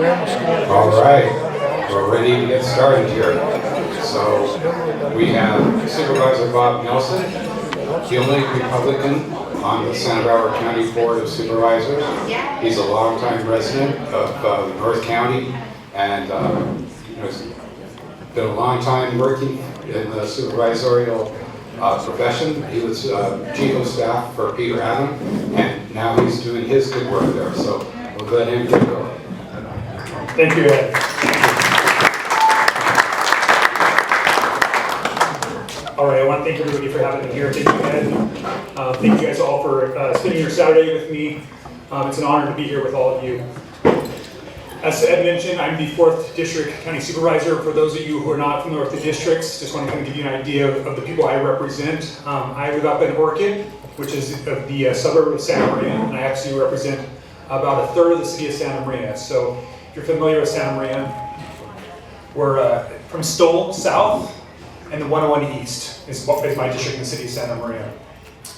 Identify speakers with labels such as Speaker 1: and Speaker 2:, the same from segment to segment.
Speaker 1: All right, we're ready to get started here. So we have Supervisor Bob Nelson, the only Republican on the Santa Barbara County Board of Supervisors. He's a longtime resident of North County and has been a long time working in the supervisorial profession. He was chief of staff for Peter Adam, and now he's doing his good work there. So we'll let him get going.
Speaker 2: Thank you, Ed. All right, I want to thank everybody for having me here. Thank you, Ed. Thank you guys all for spending your Saturday with me. It's an honor to be here with all of you. As Ed mentioned, I'm the 4th District County Supervisor. For those of you who are not familiar with the districts, just want to kind of give you an idea of the people I represent. I live up in Orchid, which is the suburb of Santa Maria, and I actually represent about a third of the city of Santa Maria. So if you're familiar with Santa Maria, we're from Stoll south, and the 101 east is my district in the city of Santa Maria.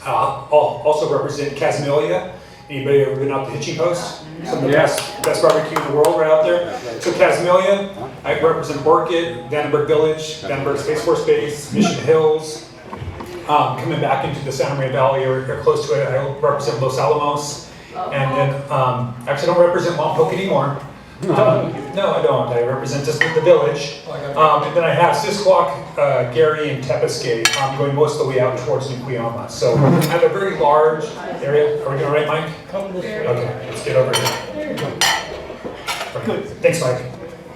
Speaker 2: I'll also represent Casamalia. Anybody ever been out to Hitching Post? Some of the best barbecue in the world right out there. So Casamalia, I represent Orchid, Vandenberg Village, Vandenberg Space Force Base, Mission Hills. Coming back into the Santa Maria Valley or close to it, I represent Los Alamos. And then, actually I don't represent Lompoc anymore. No, I don't. I represent just the village. And then I have Sisquoc, Gary, and Tepiscate going most of the way out towards Nucleoma. So I have a very large area. Are we going right, Mike? Okay, let's get over here. Okay. Thanks, Mike.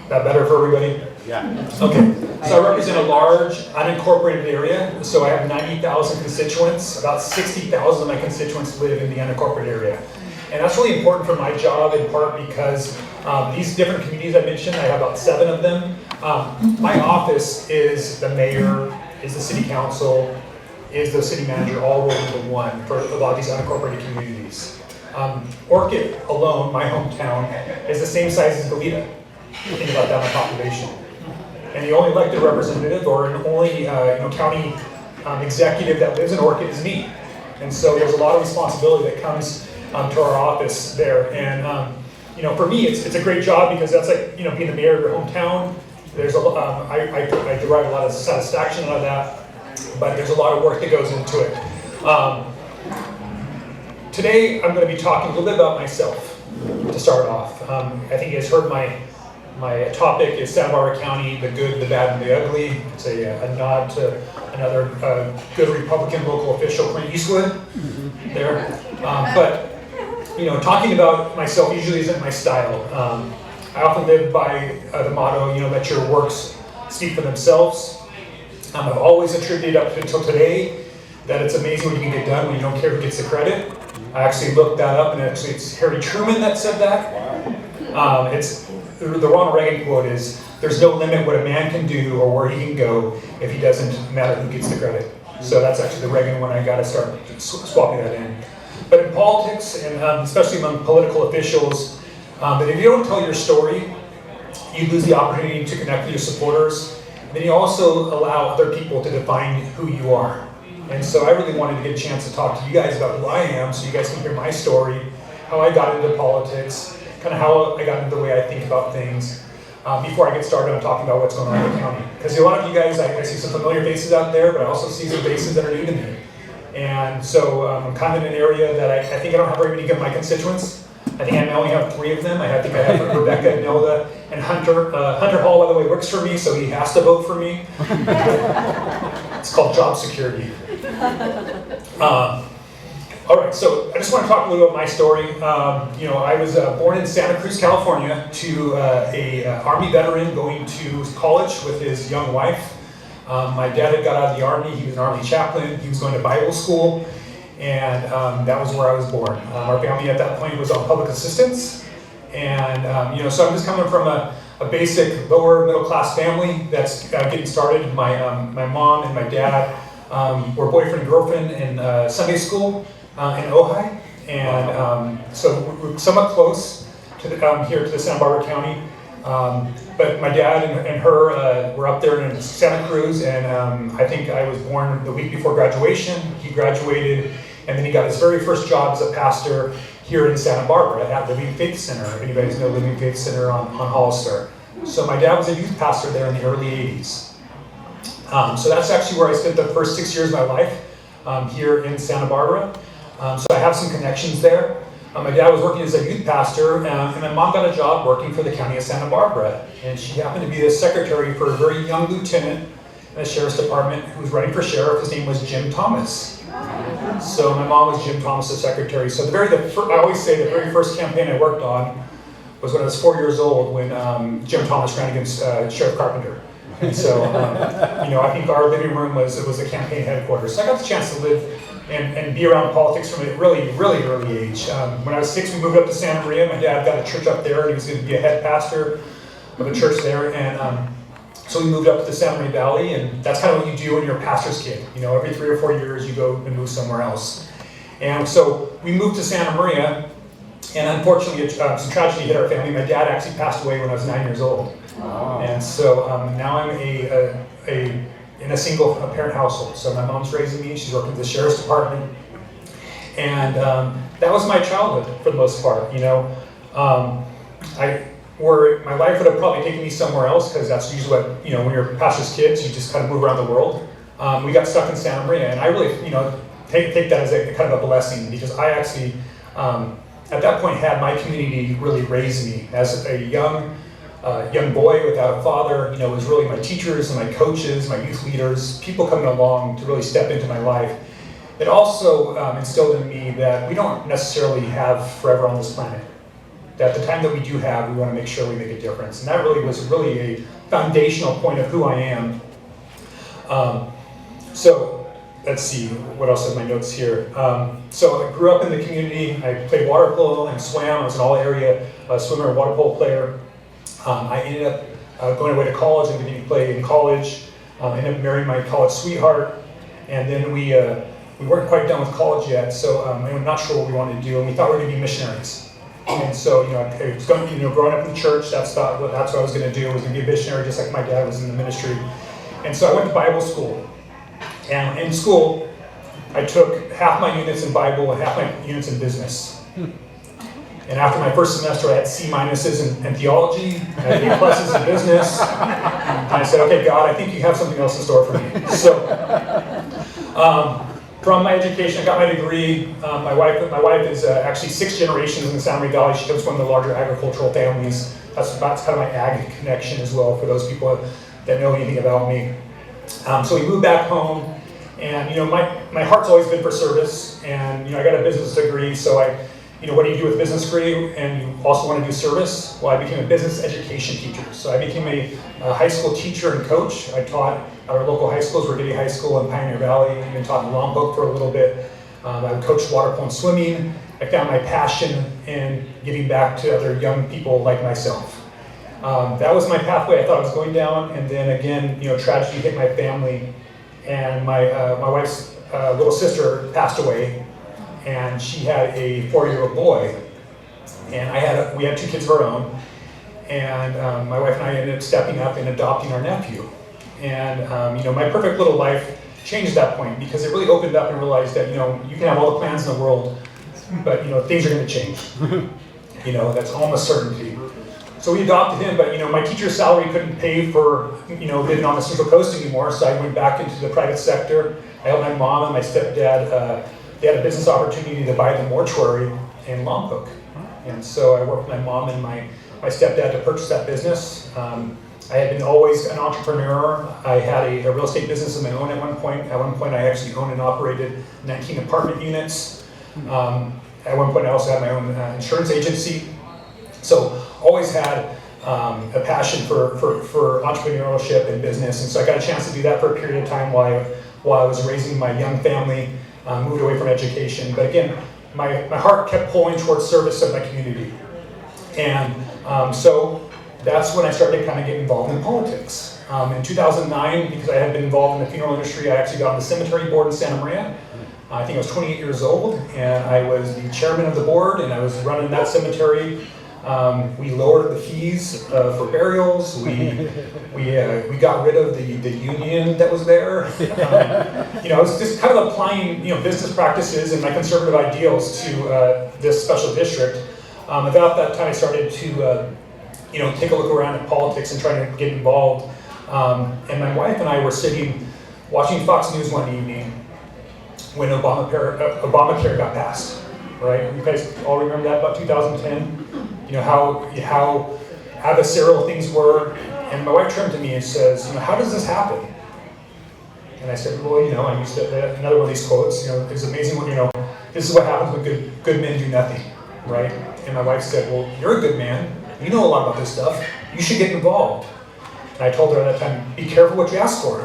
Speaker 2: That better for everybody? Yeah. Okay, so I represent a large unincorporated area. So I have 90,000 constituents. About 60,000 of my constituents live in the unincorporated area. And that's really important for my job in part because these different communities I mentioned, I have about 7 of them. My office is the mayor, is the city council, is the city manager, all rolled into one for a lot of these unincorporated communities. Orchid alone, my hometown, is the same size as Goleta. Think about that in population. And the only elected representative or an only county executive that lives in Orchid is me. And so there's a lot of responsibility that comes to our office there. And for me, it's a great job because that's like, being the mayor of your hometown. There's I derive a lot of satisfaction out of that, but there's a lot of work that goes into it. Today, I'm going to be talking a little bit about myself to start off. I think you guys heard my topic is Santa Barbara County, the good, the bad, and the ugly. It's a nod to another good Republican local official, Clint Eastwood, there. But talking about myself usually isn't my style. I often live by the motto, let your works speak for themselves. I've always attributed up until today that it's amazing what you can get done when you don't care who gets the credit. I actually looked that up, and actually it's Harry Truman that said that. It's the Ronald Reagan quote is, "There's no limit what a man can do or where he can go if he doesn't matter who gets the credit." So that's actually the Reagan one. I got to start swapping that in. But in politics, and especially among political officials, that if you don't tell your story, you lose the opportunity to connect with your supporters. Then you also allow other people to define who you are. And so I really wanted to get a chance to talk to you guys about who I am, so you guys can hear my story, how I got into politics, kind of how I got into the way I think about things. Before I get started, I'm talking about what's going on in the county. Because a lot of you guys, I see some familiar faces out there, but I also see some faces that are new to me. And so I'm kind of in an area that I think I don't have very many of my constituents. I think I only have 3 of them. I think I have Rebecca, Nilda, and Hunter. Hunter Hall, by the way, works for me, so he has to vote for me. It's called job security. All right, so I just want to talk a little about my story. I was born in Santa Cruz, California, to a Army veteran going to college with his young wife. My dad had got out of the Army. He was an Army chaplain. He was going to Bible school, and that was where I was born. Our family at that point was on public assistance, and so I'm just coming from a basic lower middle class family that's getting started. My mom and my dad were boyfriend and girlfriend in Sunday school in Ojai, and so we're somewhat close to here to the Santa Barbara County. But my dad and her were up there in Santa Cruz, and I think I was born the week before graduation. He graduated, and then he got his very first job as a pastor. here in Santa Barbara at Living Faith Center. If anybody knows Living Faith Center on Hollister. So my dad was a youth pastor there in the early 80s. So that's actually where I spent the first 6 years of my life, here in Santa Barbara. So I have some connections there. My dad was working as a youth pastor, and my mom got a job working for the county of Santa Barbara. And she happened to be the secretary for a very young lieutenant in the sheriff's department who was running for sheriff. His name was Jim Thomas. So my mom was Jim Thomas' secretary. So I always say the very first campaign I worked on was when I was 4 years old, when Jim Thomas ran against Sheriff Carpenter. And so, I think our living room was the campaign headquarters. So I got the chance to live and be around politics from a really, really early age. When I was 6, we moved up to Santa Maria. My dad got a church up there, and he was going to be a head pastor of a church there. And so we moved up to the Santa Maria Valley, and that's kind of what you do when you're a pastor's kid. Every 3 or 4 years, you go and move somewhere else. And so we moved to Santa Maria, and unfortunately, some tragedy hit our family. My dad actually passed away when I was 9 years old. Wow. And so now I'm in a single parent household. So my mom's raising me. She's working at the sheriff's department. And that was my childhood for the most part. My life would have probably taken me somewhere else, because that's usually what, when you're pastor's kids, you just kind of move around the world. We got stuck in Santa Maria, and I really, take that as a kind of a blessing, because I actually, at that point, had my community really raise me as a young boy without a father. It was really my teachers and my coaches, my youth leaders, people coming along to really step into my life. It also instilled in me that we don't necessarily have forever on this planet. That the time that we do have, we want to make sure we make a difference. And that really was a foundational point of who I am. So let's see, what else are my notes here? So I grew up in the community. I played water polo and swam. I was an all-area swimmer and water polo player. I ended up going away to college and beginning to play in college. Ended up marrying my college sweetheart. And then we weren't quite done with college yet, so I'm not sure what we wanted to do. And we thought we were going to be missionaries. And so, I was going, growing up in the church, that's what I was going to do. I was going to be a missionary, just like my dad was in the ministry. And so I went to Bible school. And in school, I took half my units in Bible and half my units in business. And after my first semester, I had C minuses in theology, I had A pluses in business. And I said, okay, God, I think you have something else in store for me. So, from my education, I got my degree. My wife is actually 6 generations in the Santa Maria Valley. She comes from one of the larger agricultural families. That's kind of my ag connection as well, for those people that know anything about me. So we moved back home, and my heart's always been for service. And I got a business degree, so what do you do with a business degree and you also want to do service? Well, I became a business education teacher. So I became a high school teacher and coach. I taught at our local high schools, Rigetti High School in Pioneer Valley. I even taught in Lompoc for a little bit. I coached water polo and swimming. I found my passion in giving back to other young people like myself. That was my pathway I thought I was going down. And then again, tragedy hit my family, and my wife's little sister passed away. And she had a 4-year-old boy, and we had 2 kids of our own, and my wife and I ended up stepping up and adopting our nephew. And my perfect little life changed at that point, because it really opened up and realized that you can have all the plans in the world, but things are going to change. That's almost certainty. So we adopted him, but my teacher's salary couldn't pay for living on the Central Coast anymore, so I went back into the private sector. I helped my mom and my stepdad. They had a business opportunity to buy the mortuary in Lompoc. And so I worked with my mom and my stepdad to purchase that business. I had been always an entrepreneur. I had a real estate business of my own at one point. At one point, I actually owned and operated 19 apartment units. At one point, I also had my own insurance agency. So always had a passion for entrepreneurship and business. And so I got a chance to do that for a period of time while I was raising my young family. Moved away from education, but again, my heart kept pulling towards service of my community. And so that's when I started kind of getting involved in politics. In 2009, because I had been involved in the funeral industry, I actually got on the cemetery board in Santa Maria. I think I was 28 years old, and I was the chairman of the board, and I was running that cemetery We lowered the fees for burials. We got rid of the union that was there. I was just kind of applying business practices and my conservative ideals to this special district. About that time, I started to take a look around at politics and trying to get involved. And my wife and I were sitting watching Fox News one evening when Obamacare got passed. Right? You guys all remember that, about 2010? How adversarial things were. And my wife turned to me and says, how does this happen? And I said, well, I used another one of these quotes, it's amazing when, this is what happens when good men do nothing, right? And my wife said, well, you're a good man. You know a lot about this stuff. You should get involved. And I told her at that time, be careful what you ask for.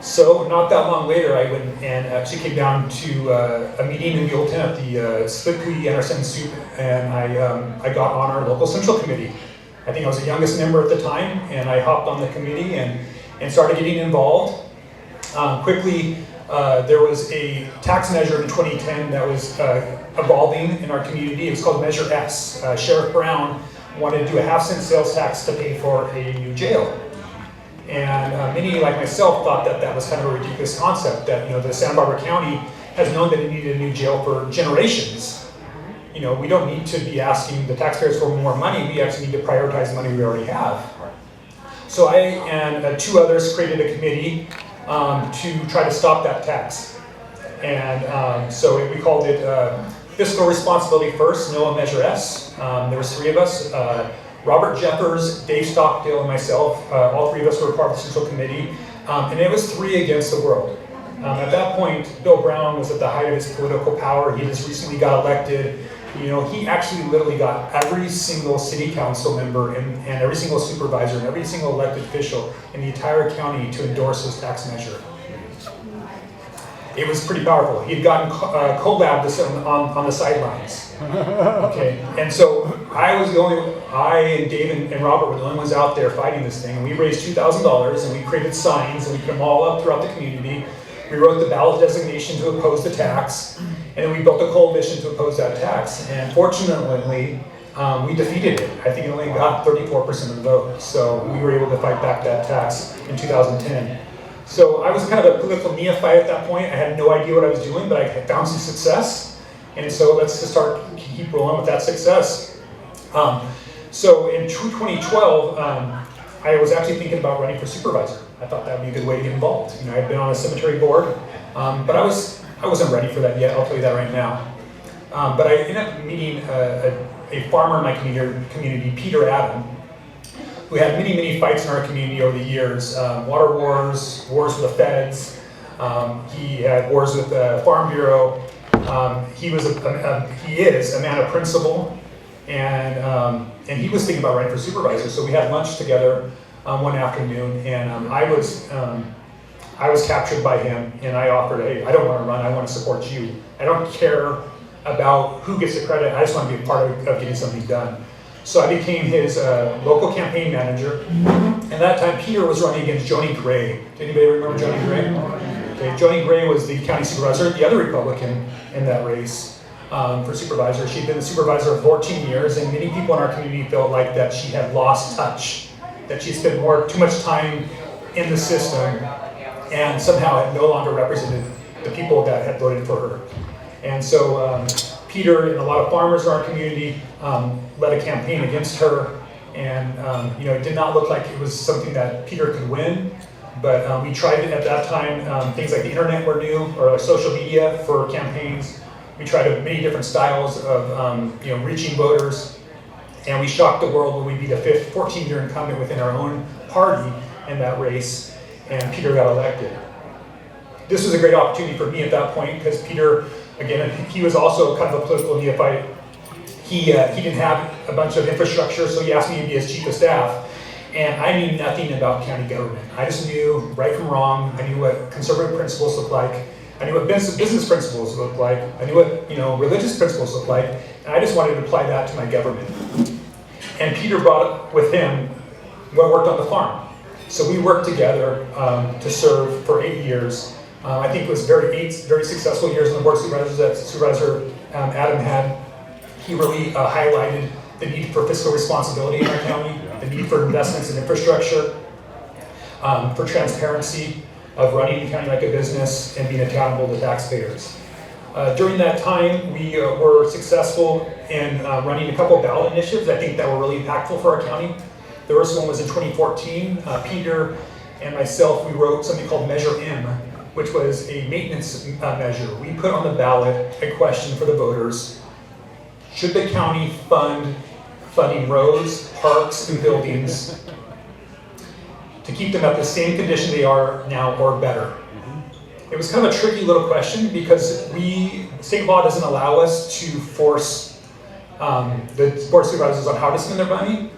Speaker 2: So not that long later, I went and actually came down to a meeting in Muleton at the Split Cootie Anderson Soup, and I got on our local central committee. I think I was the youngest member at the time, and I hopped on the committee and started getting involved. Quickly, there was a tax measure in 2010 that was evolving in our community. It was called Measure S. Sheriff Brown wanted to do a half-cent sales tax to pay for a new jail. And many, like myself, thought that was kind of a ridiculous concept, that the Santa Barbara County has known that it needed a new jail for generations. We don't need to be asking the taxpayers for more money. We actually need to prioritize the money we already have. So I and two others created a committee to try to stop that tax. And so we called it Fiscal Responsibility First, NOAA Measure S. There was three of us. Robert Jeffers, Dave Stockdale, and myself, all three of us were part of the Central Committee, and it was 3 against the world. At that point, Bill Brown was at the height of his political power. He just recently got elected. He actually literally got every single city council member and every single supervisor and every single elected official in the entire county to endorse his tax measure. It was pretty powerful. He had gotten collabed on the sidelines. Okay, and so I and Dave and Robert were the only ones out there fighting this thing. And we raised $2,000 and we created signs and we put them all up throughout the community. We wrote the ballot designation to oppose the tax, and then we built a coalition to oppose that tax. And fortunately, we defeated it. I think it only got 34% of the vote. So we were able to fight back that tax in 2010. So I was kind of a political neophyte at that point. I had no idea what I was doing, but I had found some success. And so let's just keep rolling with that success. So in 2012, I was actually thinking about running for supervisor. I thought that would be a good way to get involved. I had been on a cemetery board, but I wasn't ready for that yet. I'll tell you that right now. But I ended up meeting a farmer in my community, Peter Adam, who had many fights in our community over the years. Water wars with the feds. He had wars with the Farm Bureau. He is a man of principle, and he was thinking about running for supervisor. So we had lunch together one afternoon, and I was captured by him, and I offered, hey, I don't want to run, I want to support you. I don't care about who gets the credit, I just want to be a part of getting something done. So I became his local campaign manager, and that time Peter was running against Joni Gray. Did anybody remember Joni Gray? Okay, Joni Gray was the county supervisor, the other Republican in that race for supervisor. She'd been the supervisor for 14 years, and many people in our community felt like that she had lost touch, that she spent too much time in the system, and somehow had no longer represented the people that had voted for her. And so Peter and a lot of farmers in our community led a campaign against her, and it did not look like it was something that Peter could win. But we tried at that time things like the internet were new, or social media for campaigns. We tried many different styles of reaching voters, and we shocked the world when we beat a 14-year incumbent within our own party in that race, and Peter got elected. This was a great opportunity for me at that point, because Peter, again, he was also kind of a political neophyte. He didn't have a bunch of infrastructure, so he asked me to be his chief of staff. And I knew nothing about county government. I just knew right from wrong. I knew what conservative principles looked like. I knew what business principles looked like. I knew what religious principles looked like. And I just wanted to apply that to my government. And Peter brought with him what worked on the farm. So we worked together to serve for 8 years. I think it was 8 very successful years on the board of supervisors that Supervisor Adam had. He really highlighted the need for fiscal responsibility in our county, the need for investments in infrastructure, for transparency of running the county like a business and being accountable to taxpayers. During that time, we were successful in running a couple of ballot initiatives I think that were really impactful for our county. The first one was in 2014. Peter and myself, we wrote something called Measure M, which was a maintenance measure. We put on the ballot a question for the voters: should the county funding roads, parks, and buildings to keep them at the same condition they are now or better? It was kind of a tricky little question because state law doesn't allow us to force the board of supervisors on how to spend their money,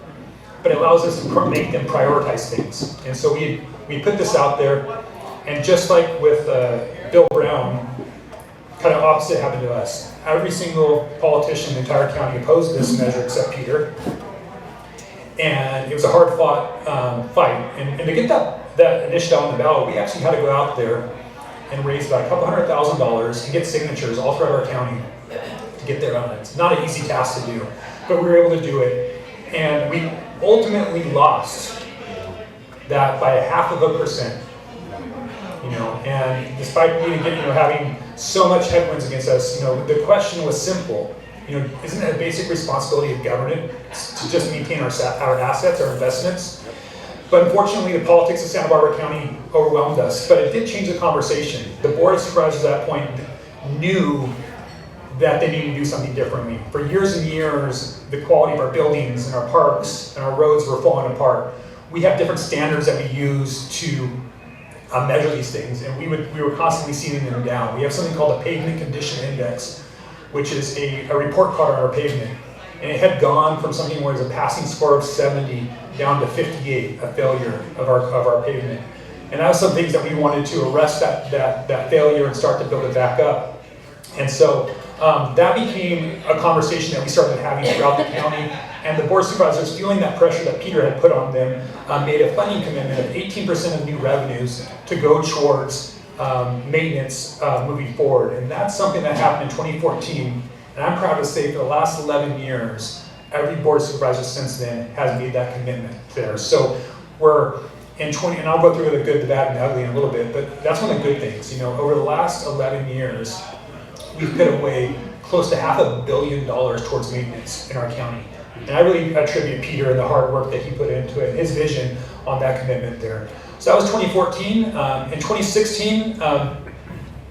Speaker 2: but it allows us to make them prioritize things. And so we put this out there, and just like with Bill Brown, kind of opposite happened to us. Every single politician in the entire county opposed this measure except Peter. And it was a hard-fought fight. And to get that initiative on the ballot, we actually had to go out there and raise about $200,000 and get signatures all throughout our county to get there on it. It's not an easy task to do, but we were able to do it. And we ultimately lost that by 0.5%. And despite having so much headwinds against us, the question was simple. Isn't it a basic responsibility of government to just maintain our assets, our investments? But unfortunately, the politics of Santa Barbara County overwhelmed us. But it did change the conversation. The board of supervisors at that point knew that they needed to do something differently. For years and years, the quality of our buildings and our parks and our roads were falling apart. We have different standards that we use to measure these things, and we were constantly seeing them down. We have something called a pavement condition index, which is a report card on our pavement. And it had gone from something where it was a passing score of 70 down to 58, a failure of our pavement. And that was some things that we wanted to arrest that failure and start to build it back up. And so that became a conversation that we started having throughout the county. And the board of supervisors, feeling that pressure that Peter had put on them, made a funding commitment of 18% of new revenues to go towards maintenance moving forward. And that's something that happened in 2014. And I'm proud to say for the last 11 years, every board of supervisors since then has made that commitment there. So we're in and I'll go through the good, the bad, and the ugly in a little bit, but that's one of the good things. Over the last 11 years, we've put away close to $500 million towards maintenance in our county. And I really attribute Peter and the hard work that he put into it, his vision on that commitment there. So that was 2014. In 2016,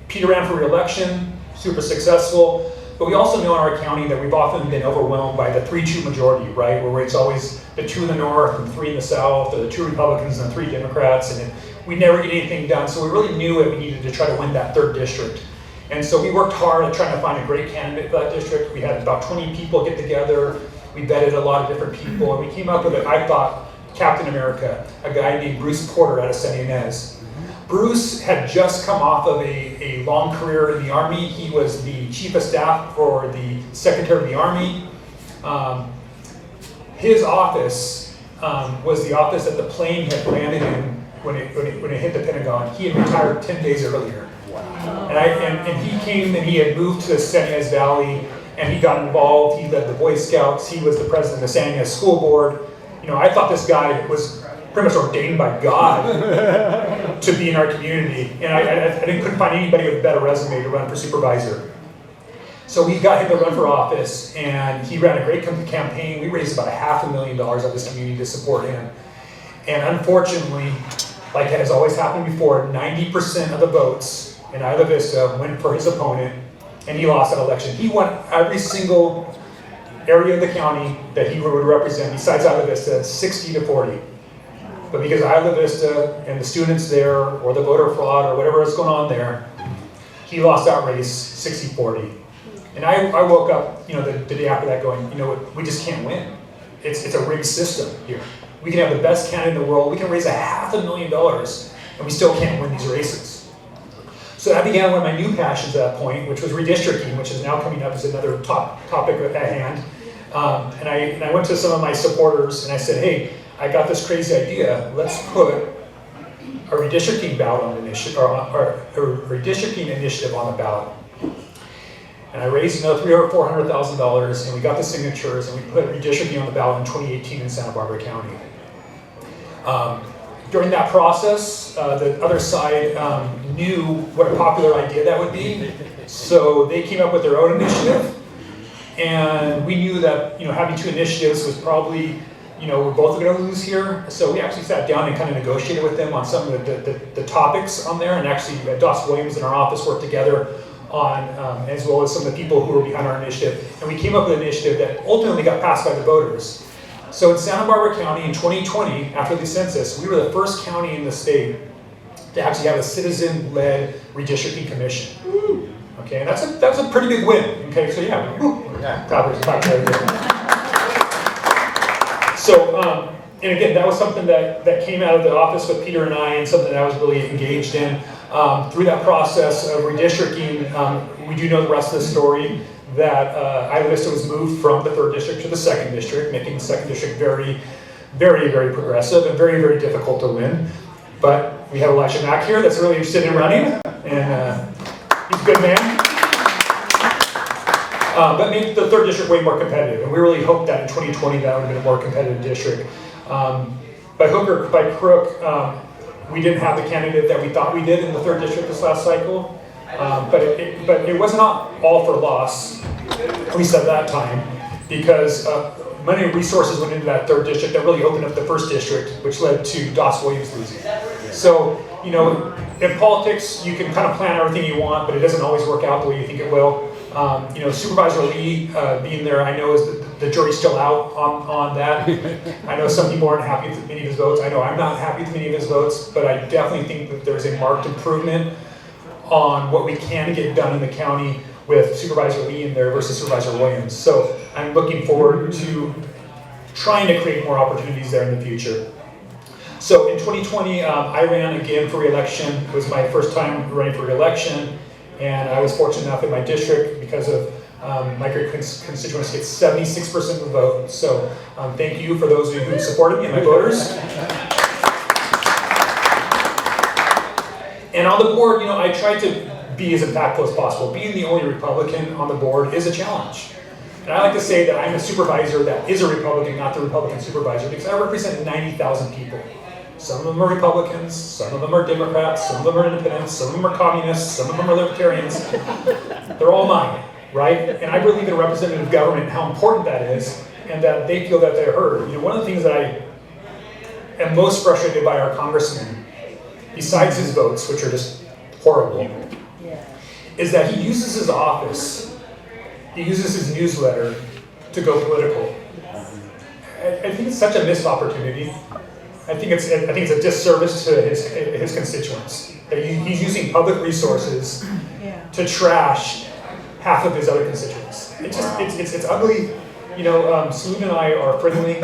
Speaker 2: Peter ran for re-election, super successful. But we also know in our county that we've often been overwhelmed by the 3-2 majority, right? Where it's always the 2 in the north and 3 in the south, or the 2 Republicans and the 3 Democrats, and we never get anything done. So we really knew that we needed to try to win that 3rd district. And so we worked hard at trying to find a great candidate for that district. We had about 20 people get together. We vetted a lot of different people, and we came up with, I thought, Captain America, a guy named Bruce Porter out of San Ynez. Bruce had just come off of a long career in the Army. He was the chief of staff for the Secretary of the Army. His office was the office that the plane had landed in when it hit the Pentagon. He had retired 10 days earlier. Wow. And he came and he had moved to the San Ynez Valley, and he got involved. He led the Boy Scouts. He was the president of the San Ynez School Board. I thought this guy was pretty much ordained by God to be in our community. And I couldn't find anybody with a better resume to run for supervisor. So we got him to run for office, and he ran a great campaign. We raised about $500,000 out of this community to support him. And unfortunately, like has always happened before, 90% of the votes in Isla Vista went for his opponent, and he lost that election. He won every single area of the county that he would represent, besides Isla Vista, 60-40. But because Isla Vista and the students there, or the voter fraud, or whatever is going on there, he lost that race 60-40. And I woke up, the day after that going, we just can't win. It's a rigged system here. We can have the best candidate in the world. We can raise $500,000, and we still can't win these races. So that began one of my new passions at that point, which was redistricting, which is now coming up as another topic at hand. And I went to some of my supporters and I said, hey, I got this crazy idea. Let's put a redistricting ballot on the initiative, or a redistricting initiative on the ballot. And And I raised another $300,000 or $400,000, and we got the signatures, and we put redistricting on the ballot in 2018 in Santa Barbara County. During that process, the other side knew what a popular idea that would be, so they came up with their own initiative, and we knew that having two initiatives was probably we're both going to lose here. So we actually sat down and kind of negotiated with them on some of the topics on there, and actually Doss Williams in our office worked together on, as well as some of the people who were behind our initiative, and we came up with an initiative that ultimately got passed by the voters. So in Santa Barbara County in 2020, after the census, we were the first county in the state to actually have a citizen-led redistricting commission. Okay, and that's a pretty big win. Okay, so yeah, clap right there. So, and again, that was something that came out of the office with Peter and I, and something that I was really engaged in. Through that process of redistricting, we do know the rest of the story, that Isla Vista was moved from the 3rd district to the 2nd district, making the 2nd district very, very, very progressive and very, very difficult to win. But we have Elisha Mack here that's really interested in running, and he's a good man. But made the 3rd district way more competitive, and we really hoped that in 2020 that would have been a more competitive district. By hook or by crook, we didn't have the candidate that we thought we did in the 3rd district this last cycle, but it was not all for loss, at least at that time, because money and resources went into that 3rd district that really opened up the 1st district, which led to Doss Williams losing. So, in politics, you can kind of plan everything you want, but it doesn't always work out the way you think it will. Supervisor Lee being there, I know the jury's still out on that. I know some people aren't happy with many of his votes. I know I'm not happy with many of his votes, but I definitely think that there's a marked improvement on what we can get done in the county with Supervisor Lee in there versus Supervisor Williams. So I'm looking forward to trying to create more opportunities there in the future. So in 2020, I ran again for re-election. It was my first time running for re-election. And I was fortunate enough in my district, because of my great constituents, get 76% of the vote. So thank you for those of you who supported me and my voters. And on the board, I tried to be as impactful as possible. Being the only Republican on the board is a challenge. And I like to say that I'm a supervisor that is a Republican, not the Republican supervisor, because I represent 90,000 people. Some of them are Republicans, some of them are Democrats, some of them are independents, some of them are communists, some of them are libertarians. They're all mine, right? And I believe in representative government and how important that is, and that they feel that they're heard. One of the things that I am most frustrated by our congressman, besides his votes, which are just horrible, is that he uses his office, he uses his newsletter to go political. I think it's such a missed opportunity. I think it's a disservice to his constituents. That he's using public resources to trash half of his other constituents. It's ugly. Salud and I are friendly.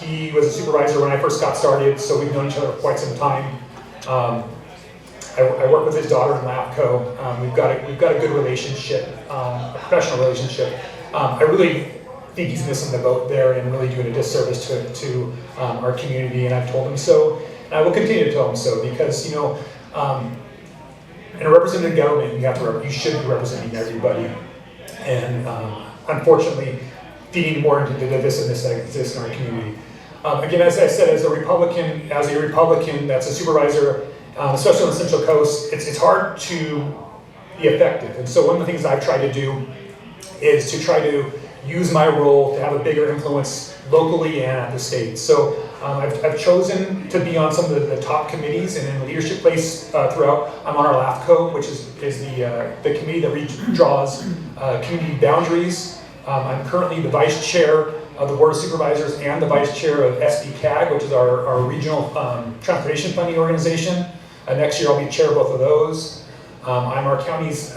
Speaker 2: He was a supervisor when I first got started, so we've known each other for quite some time. I work with his daughter in LAPCO. We've got a good relationship, a professional relationship. I really think he's missing the boat there and really doing a disservice to our community, and I've told him so, and I will continue to tell him so, because in a representative government, you should be representing everybody, and unfortunately, feeding more into the divisiveness that exists in our community. Again, as I said, as a Republican that's a supervisor, especially on the Central Coast, it's hard to be effective, and so one of the things I've tried to do is to try to use my role to have a bigger influence locally and at the state. So I've chosen to be on some of the top committees and in leadership place throughout. I'm on our LAFCO, which is the committee that redraws community boundaries. I'm currently the vice chair of the Board of Supervisors and the vice chair of SBCAG, which is our regional transportation funding organization. Next year I'll be chair of both of those. I'm our county's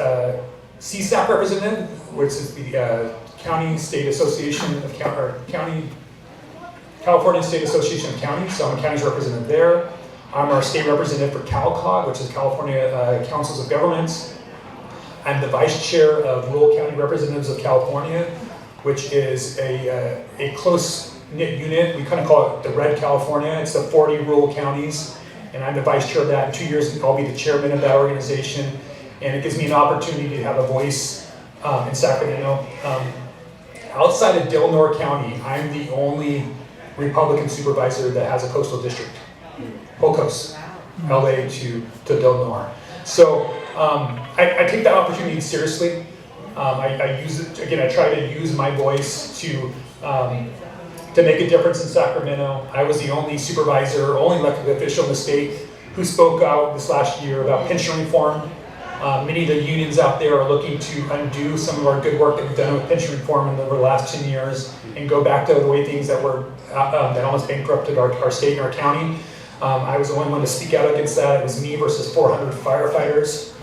Speaker 2: CSAC representative, which is the County State Association of California State Association of Counties, so I'm a county's representative there. I'm our state representative for CalCog, which is California Councils of Governments. I'm the vice chair of Rural County Representatives of California, which is a close-knit unit. We kind of call it the Red California. It's the 40 rural counties, and I'm the vice chair of that. In 2 years, I'll be the chairman of that organization, and it gives me an opportunity to have a voice in Sacramento. Outside of Del Norte County, I'm the only Republican supervisor that has a coastal district. Whole coast, LA to Del Norte. So I take that opportunity seriously. I use it, again, I try to use my voice to make a difference in Sacramento. I was the only supervisor, only elected official in the state who spoke out this last year about pension reform. Many of the unions out there are looking to undo some of our good work that we've done with pension reform over the last 10 years and go back to the way things that were that almost bankrupted our state and our county. I was the only one to speak out against that. It was me versus 400 firefighters.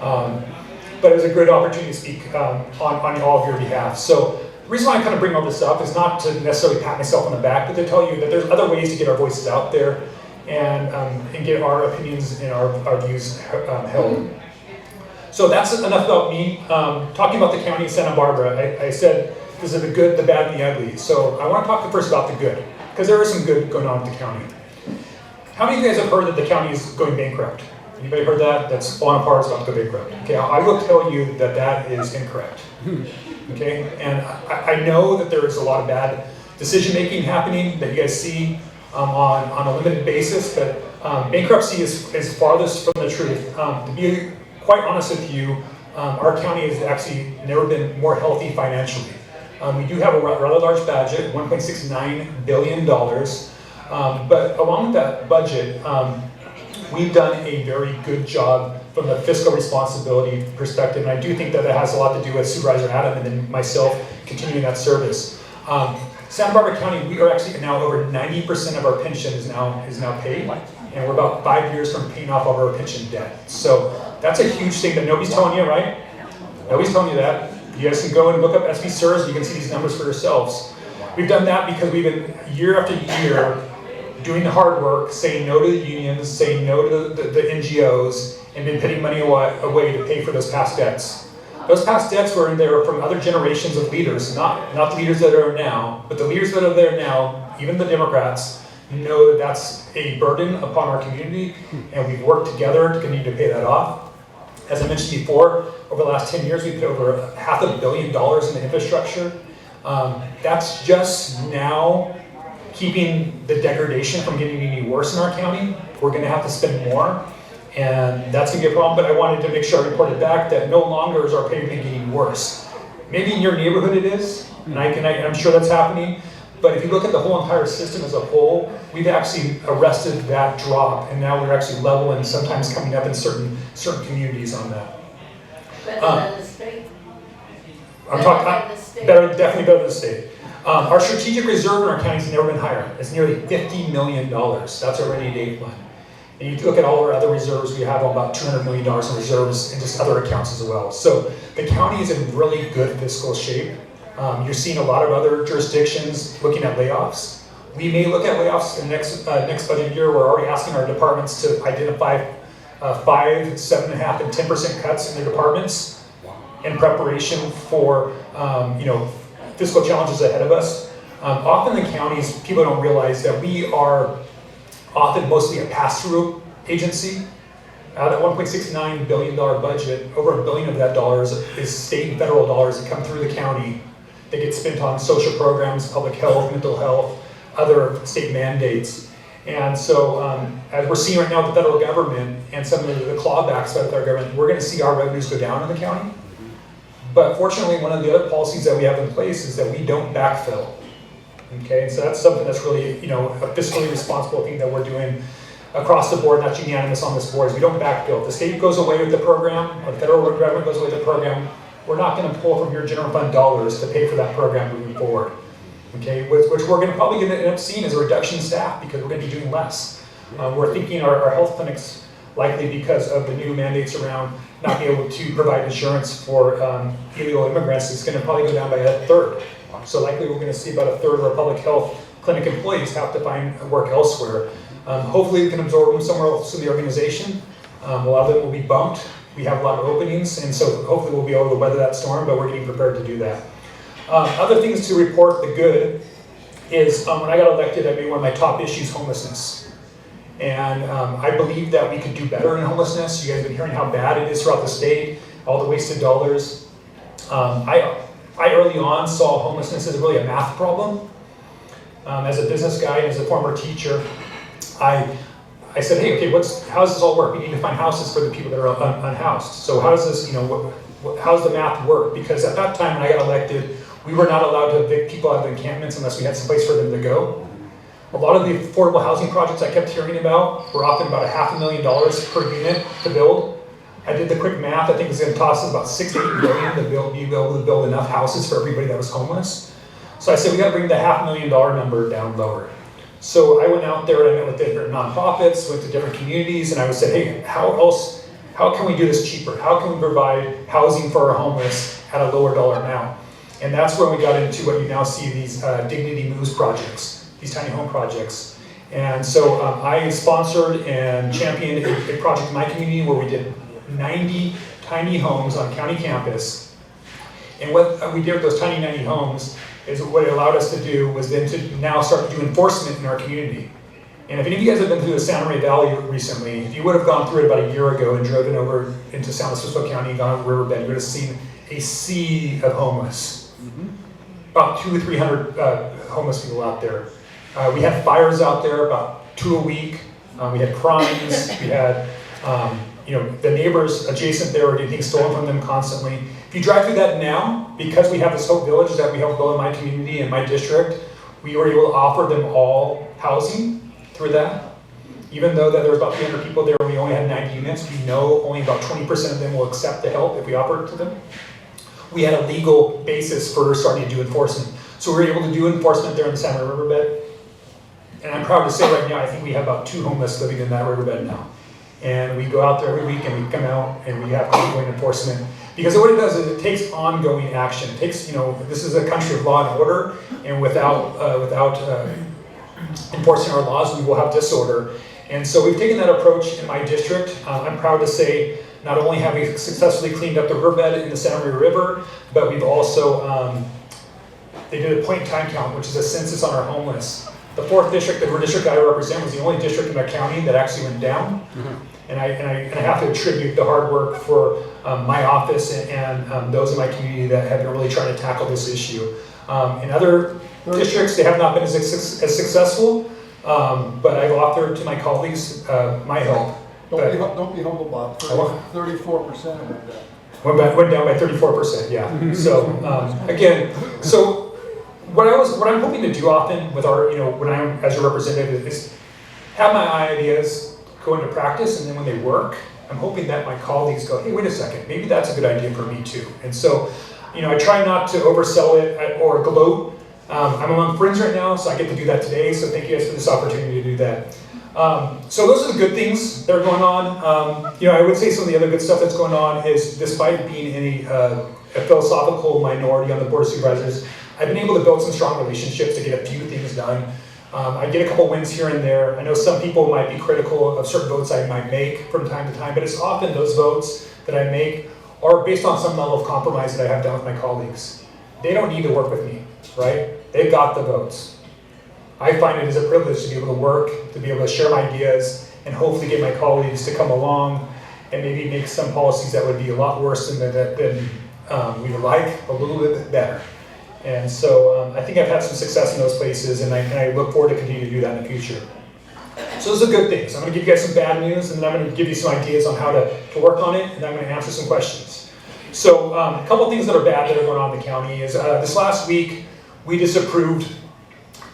Speaker 2: But it was a great opportunity to speak on all of your behalf. So the reason why I kind of bring all this up is not to necessarily pat myself on the back, but to tell you that there's other ways to get our voices out there and get our opinions and our views held. So that's enough about me. Talking about the county of Santa Barbara, I said this is the good, the bad, and the ugly. So I want to talk first about the good, because there is some good going on in the county. How many of you guys have heard that the county is going bankrupt? Anybody heard that? That's falling apart, it's about to go bankrupt. Okay, I will tell you that that is incorrect. Okay, and I know that there is a lot of bad decision making happening that you guys see on a limited basis, but bankruptcy is farthest from the truth. To be quite honest with you, our county has actually never been more healthy financially. We do have a rather large budget, $1.69 billion, but along with that budget, we've done a very good job from the fiscal responsibility perspective, and I do think that that has a lot to do with Supervisor Adam and then myself continuing that service. Santa Barbara County, we are actually now over 90% of our pension is now paid, and we're about 5 years from paying off all of our pension debt. So that's a huge thing that nobody's telling you, right? Nobody's telling you that. You guys can go and look up SB SIRS and you can see these numbers for yourselves. We've done that because we've been year after year doing the hard work, saying no to the unions, saying no to the NGOs, and been putting money away to pay for those past debts. Those past debts were in there from other generations of leaders, not the leaders that are now, but the leaders that are there now, even the Democrats, know that that's a burden upon our community, and we've worked together to continue to pay that off. As I mentioned before, over the last 10 years, we've put over $500 million in the infrastructure. That's just now keeping the degradation from getting any worse in our county. We're going to have to spend more, and that's going to be a problem, but I wanted to make sure I reported back that no longer is our payment getting worse. Maybe in your neighborhood it is, and I'm sure that's happening, but if you look at the whole entire system as a whole, we've actually arrested that drop, and now we're actually level and sometimes coming up in certain communities on that.
Speaker 3: Better than the state.
Speaker 2: I'm talking definitely better than the state. Our strategic reserve in our county has never been higher. It's nearly $50 million. That's our rainy day fund. And you look at all our other reserves, we have about $200 million in reserves and just other accounts as well. So the county is in really good fiscal shape. You're seeing a lot of other jurisdictions looking at layoffs. We may look at layoffs in the next budget year. We're already asking our departments to identify 5, 7.5, and 10% cuts in their departments in preparation for fiscal challenges ahead of us. Often in the counties, people don't realize that we are often mostly a pass-through agency. Out of that $1.69 billion budget, over $1 billion of that dollars is state and federal dollars that come through the county that get spent on social programs, public health, mental health, other state mandates. And so as we're seeing right now with the federal government and some of the clawbacks by the federal government, we're going to see our revenues go down in the county. But fortunately, one of the other policies that we have in place is that we don't backfill. Okay, and so that's something that's really, a fiscally responsible thing that we're doing across the board, not unanimous on this board, is we don't backfill. If the state goes away with the program, or the federal government goes away with the program, we're not going to pull from your general fund dollars to pay for that program moving forward. Okay, which we're going to probably end up seeing as a reduction in staff because we're going to be doing less. We're thinking our health clinics, likely because of the new mandates around not being able to provide insurance for illegal immigrants, is going to probably go down by a third. So likely we're going to see about a third of our public health clinic employees have to find work elsewhere. Hopefully we can absorb them somewhere else in the organization. A lot of them will be bumped. We have a lot of openings, and so hopefully we'll be able to weather that storm, but we're getting prepared to do that. Other things to report, the good, is when I got elected, I made one of my top issues homelessness. And I believe that we could do better in homelessness. You guys have been hearing how bad it is throughout the state, all the wasted dollars. I early on saw homelessness as really a math problem. As a business guy and as a former teacher, I said, hey, okay, how does this all work? We need to find houses for the people that are unhoused. So how does this, how does the math work? Because at that time when I got elected, we were not allowed to evict people out of encampments unless we had some place for them to go. A lot of the affordable housing projects I kept hearing about were often about $500,000 per unit to build. I did the quick math. I think it's going to cost us about $6 to $8 billion to be able to build enough houses for everybody that was homeless. So I said, we got to bring the $500,000 number down lower. So I went out there and I met with different nonprofits, went to different communities, and I said, hey, how can we do this cheaper? How can we provide housing for our homeless at a lower dollar amount? And that's where we got into what you now see, these Dignity Moves projects, these tiny home projects. And so I sponsored and championed a project in my community where we did 90 tiny homes on county campus. And what we did with those tiny 90 homes is what it allowed us to do was then to now start to do enforcement in our community. And if any of you guys have been through the Santa Maria Valley recently, if you would have gone through it about a year ago and driven over into San Francisco County and gone to Riverbend, you would have seen a sea of homeless. About 200 or 300 homeless people out there. We had fires out there, about 2 a week. We had crimes. We had, the neighbors adjacent there were getting things stolen from them constantly. If you drive through that now, because we have this Hope Village that we helped build in my community and my district, we were able to offer them all housing through that. Even though that there was about 300 people there and we only had 90 units, we know only about 20% of them will accept the help if we offer it to them. We had a legal basis for starting to do enforcement. So we were able to do enforcement there in the Santa Maria riverbed. And I'm proud to say right now, I think we have about 2 homeless living in that riverbed now. And we go out there every week and we come out and we have ongoing enforcement. Because what it does is it takes ongoing action. It takes, this is a country of law and order, and without enforcing our laws, we will have disorder. And so we've taken that approach in my district. I'm proud to say, not only have we successfully cleaned up the riverbed in the Santa Maria River, but we've also, they did a point time count, which is a census on our homeless. The 4th district, the district I represent, was the only district in our county that actually went down. Mm-hmm. And I have to attribute the hard work for my office and those in my community that have been really trying to tackle this issue. In other districts, they have not been as successful, but I've offered to my colleagues my help.
Speaker 4: Don't be humble, Bob. 34%
Speaker 2: went down by 34%. Yeah. So again, what I'm hoping to do often with our, when I'm as your representative is have my ideas go into practice, and then when they work, I'm hoping that my colleagues go, hey, wait a second, maybe that's a good idea for me too. And so, I try not to oversell it or gloat. I'm among friends right now, so I get to do that today. So thank you guys for this opportunity to do that. So those are the good things that are going on. I would say some of the other good stuff that's going on is, despite being in a philosophical minority on the Board of Supervisors, I've been able to build some strong relationships to get a few things done. I get a couple wins here and there. I know some people might be critical of certain votes I might make from time to time, but it's often those votes that I make are based on some level of compromise that I have done with my colleagues. They don't need to work with me, right? They've got the votes. I find it as a privilege to be able to work, to be able to share my ideas, and hopefully get my colleagues to come along and maybe make some policies that would be a lot worse than we would like, a little bit better. And so I think I've had some success in those places, and I look forward to continue to do that in the future. So those are good things. I'm going to give you guys some bad news, and then I'm going to give you some ideas on how to work on it, and then I'm going to answer some questions. So a couple things that are bad that are going on in the county is this last week, we disapproved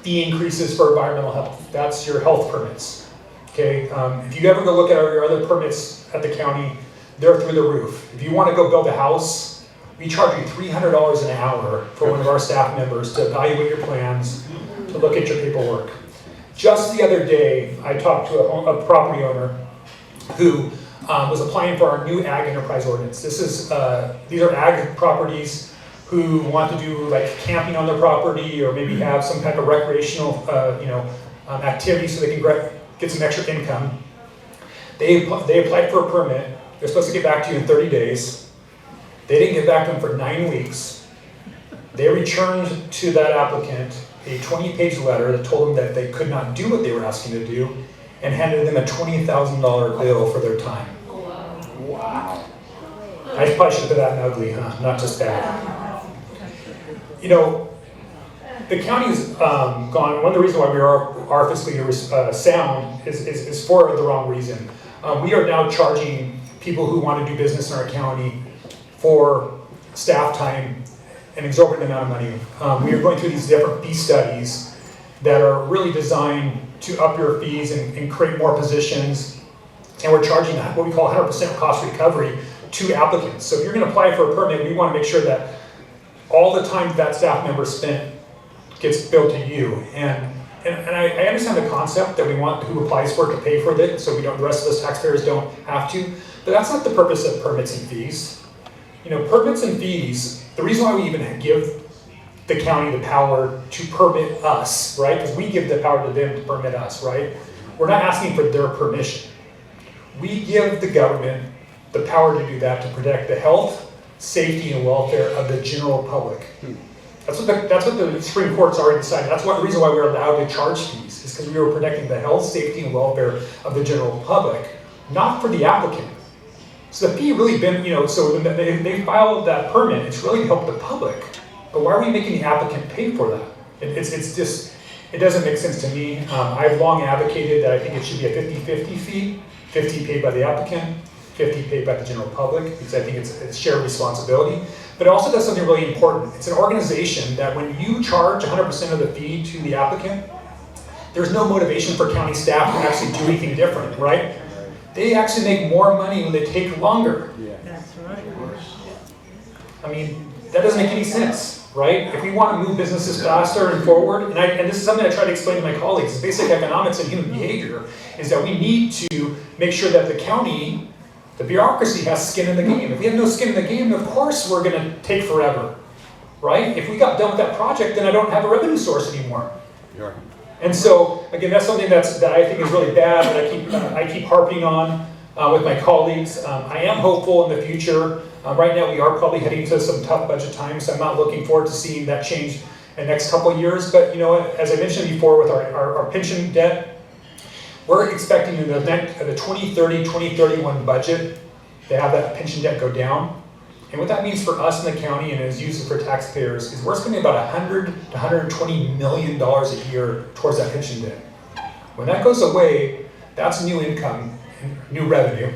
Speaker 2: fee increases for environmental health. That's your health permits. Okay. If you ever go look at your other permits at the county, they're through the roof. If you want to go build a house, we charge you $300 an hour for one of our staff members to evaluate your plans, to look at your paperwork. Just the other day, I talked to a property owner who was applying for our new ag enterprise ordinance. These are ag properties who want to do like camping on their property, or maybe have some type of recreational activity so they can get some extra income. They applied for a permit. They're supposed to get back to you in 30 days. They didn't get back to them for 9 weeks. They returned to that applicant a 20-page letter that told them that they could not do what they were asking to do, and handed them a $20,000 bill for their time.
Speaker 4: Wow.
Speaker 2: I probably should have put that in ugly, huh? Not just bad. You know, the county's gone, one of the reasons why we are fiscally sound is for the wrong reason. We are now charging people who want to do business in our county for staff time an exorbitant amount of money. We are going through these different fee studies that are really designed to up your fees and create more positions. And we're charging what we call 100% cost recovery to applicants. So if you're going to apply for a permit, we want to make sure that all the time that staff member spent gets billed to you. And I understand the concept that we want who applies for it to pay for it, so we don't, the rest of us taxpayers don't have to. But that's not the purpose of permits and fees. You know, permits and fees, the reason why we even give the county the power to permit us, right? Because we give the power to them to permit us, right? We're not asking for their permission. We give the government the power to do that to protect the health, safety, and welfare of the general public. That's what the Supreme Court's already decided. That's the reason why we're allowed to charge fees, is because we were protecting the health, safety, and welfare of the general public, not for the applicant. So the fee really been, you know, so they filed that permit, it's really to help the public. But why are we making the applicant pay for that? It's just, it doesn't make sense to me. I've long advocated that I think it should be a 50-50 fee, 50 paid by the applicant, 50 paid by the general public, because I think it's shared responsibility. But it also does something really important. It's an organization that when you charge 100% of the fee to the applicant, there's no motivation for county staff to actually do anything different, right? They actually make more money when they take longer.
Speaker 5: That's right.
Speaker 2: I mean, that doesn't make any sense, right? If we want to move businesses faster and forward, and this is something I try to explain to my colleagues, basic economics and human behavior, is that we need to make sure that the county, the bureaucracy has skin in the game. If we have no skin in the game, of course we're going to take forever, right? If we got done with that project, then I don't have a revenue source anymore.
Speaker 1: Sure.
Speaker 2: And so, again, that's something that I think is really bad, that I keep harping on with my colleagues. I am hopeful in the future. Right now, we are probably heading to some tough budget times, so I'm not looking forward to seeing that change in the next couple of years. But, you know, as I mentioned before with our pension debt, we're expecting in the 2030-2031 budget to have that pension debt go down. And what that means for us in the county and as used for taxpayers is we're spending about $100 to $120 million a year towards that pension debt. When that goes away, that's new income, new revenue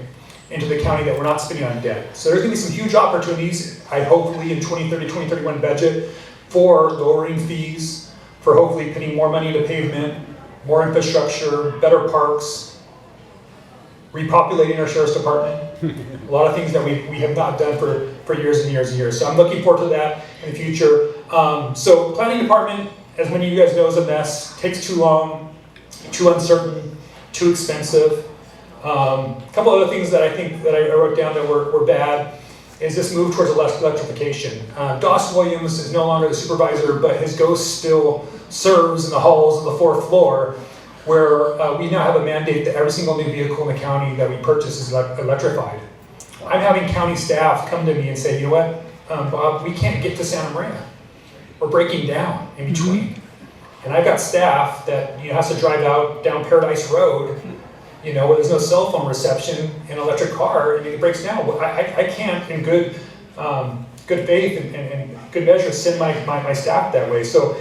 Speaker 2: into the county that we're not spending on debt. So there's going to be some huge opportunities, hopefully in 2030-2031 budget for lowering fees, for hopefully putting more money into pavement, more infrastructure, better parks, repopulating our sheriff's department. A lot of things that we have not done for years and years and years. So I'm looking forward to that in the future. So planning department, as many of you guys know, is a mess. Takes too long, too uncertain, too expensive. A couple other things that I think that I wrote down that were bad is this move towards electrification. Doss Williams is no longer the supervisor, but his ghost still serves in the halls of the 4th floor, where we now have a mandate that every single new vehicle in the county that we purchase is electrified. I'm having county staff come to me and say, you know what, Bob, we can't get to Santa Maria. We're breaking down in between. And I've got staff that has to drive out down Paradise Road, where there's no cell phone reception in an electric car, and it breaks down. I can't, in good faith and good measure, send my staff that way. So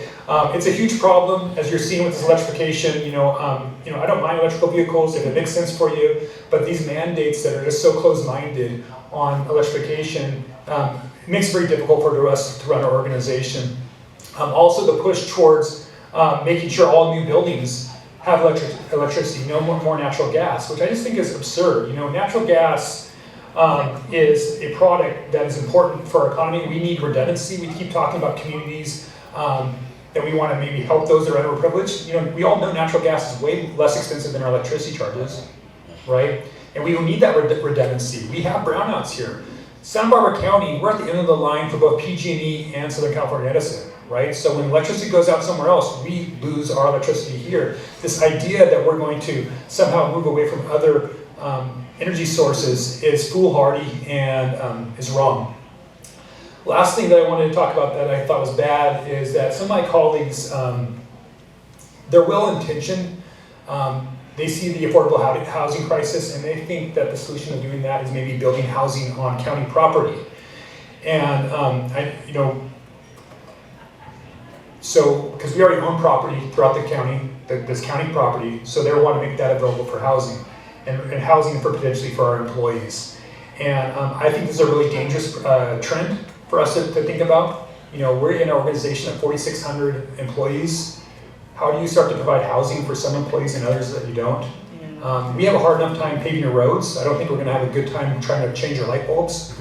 Speaker 2: it's a huge problem, as you're seeing with this electrification. I don't mind electrical vehicles if it makes sense for you, but these mandates that are just so close-minded on electrification makes it very difficult for us to run our organization. Also, the push towards making sure all new buildings have electricity, no more natural gas, which I just think is absurd. Natural gas is a product that is important for our economy. We need redundancy. We keep talking about communities that we want to maybe help those that are underprivileged. We all know natural gas is way less expensive than our electricity charges, right? And we will need that redundancy. We have brownouts here. Santa Barbara County, we're at the end of the line for both PG&E and Southern California Edison, right? So when electricity goes out somewhere else, we lose our electricity here. This idea that we're going to somehow move away from other energy sources is foolhardy and is wrong. Last thing that I wanted to talk about that I thought was bad is that some of my colleagues, they're well-intentioned, they see the affordable housing crisis, and they think that the solution of doing that is maybe building housing on county property. And so because we already own property throughout the county, this county property, so they want to make that available for housing and housing for potentially for our employees. And I think this is a really dangerous trend for us to think about. We're in an organization of 4,600 employees. How do you start to provide housing for some employees and others that you don't? We have a hard enough time paving the roads. I don't think we're going to have a good time trying to change our light bulbs.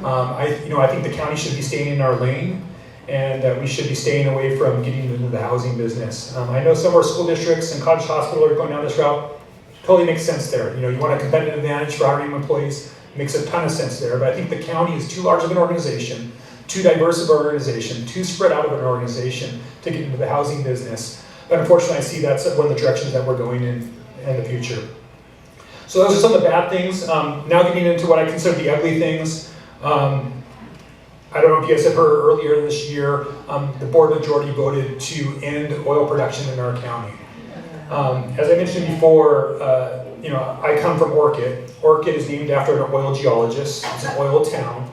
Speaker 2: I think the county should be staying in our lane, and we should be staying away from getting into the housing business. I know some of our school districts and Cottage Hospital are going down this route. Totally makes sense there. You want a competitive advantage for hiring employees. Makes a ton of sense there. But I think the county is too large of an organization, too diverse of an organization, too spread out of an organization to get into the housing business. But unfortunately, I see that's one of the directions that we're going in the future. So those are some of the bad things. Now getting into what I consider the ugly things. I don't know if you guys have heard earlier this year, the board majority voted to end oil production in our county. As I mentioned before, I come from Orchid. Orchid is named after an oil geologist. It's an oil town.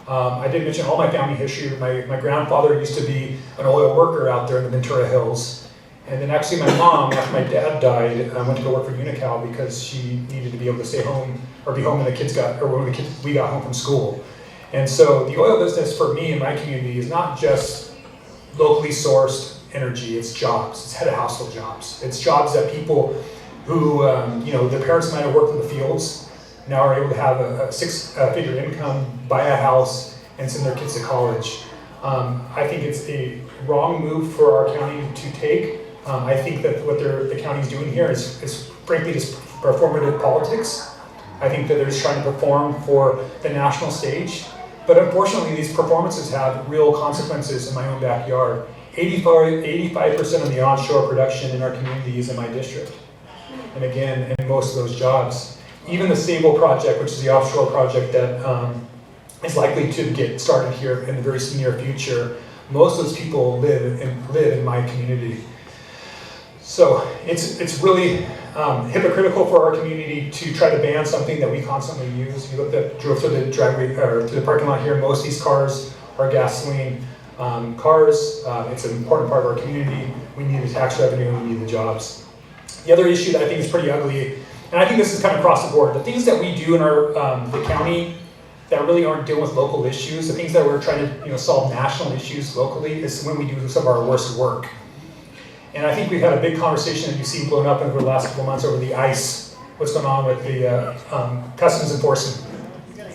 Speaker 2: I did mention all my family history. My grandfather used to be an oil worker out there in the Ventura Hills. And then actually my mom, after my dad died, went to go work for Unical because she needed to be able to stay home or be home when we got home from school. And so the oil business for me and my community is not just locally sourced energy, it's jobs. It's head of household jobs. It's jobs that people who, their parents might have worked in the fields, now are able to have a six-figure income, buy a house, and send their kids to college. I think it's a wrong move for our county to take. I think that what the county's doing here is frankly just performative politics. I think that they're just trying to perform for the national stage. But unfortunately, these performances have real consequences in my own backyard. 85% of the onshore production in our community is in my district. And again, in most of those jobs. Even the Sable project, which is the offshore project that is likely to get started here in the very near future, most of those people live in my community. So it's really hypocritical for our community to try to ban something that we constantly use. You drove through the driveway or through the parking lot here. Most of these cars are gasoline cars. It's an important part of our community. We need the tax revenue. We need the jobs. The other issue that I think is pretty ugly, and I think this is kind of across the board. The things that we do in our the county that really aren't dealing with local issues, the things that we're trying to solve national issues locally, is when we do some of our worst work. And I think we've had a big conversation that you've seen blown up over the last couple months over the ICE, what's going on with the customs enforcement.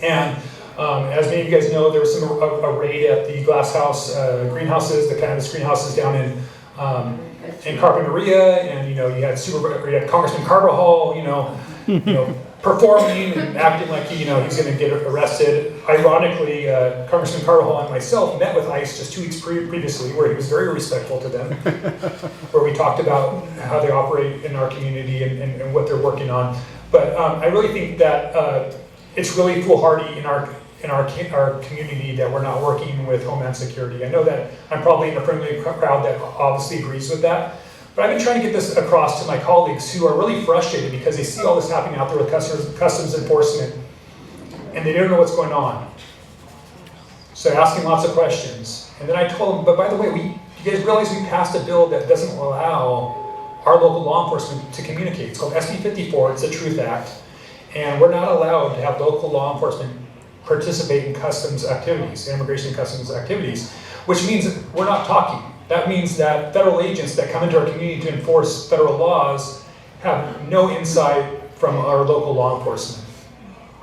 Speaker 2: And as many of you guys know, there was a raid at the glass house greenhouses, the cannabis greenhouses down in Carpinteria, and you had Congressman Carbajal, performing and acting like he's going to get arrested. Ironically, Congressman Carbajal and myself met with ICE just 2 weeks previously, where he was very respectful to them, where we talked about how they operate in our community and what they're working on. But I really think that it's really foolhardy in our community that we're not working with Homeland Security. I know that I'm probably in a friendly crowd that obviously agrees with that. But I've been trying to get this across to my colleagues who are really frustrated because they see all this happening out there with customs enforcement and they don't know what's going on. So they're asking lots of questions. And then I told them, but by the way, you guys realize we passed a bill that doesn't allow our local law enforcement to communicate. It's called SB 54, it's the Truth Act. And we're not allowed to have local law enforcement participate in customs activities, immigration and customs activities, which means we're not talking. That means that federal agents that come into our community to enforce federal laws have no insight from our local law enforcement.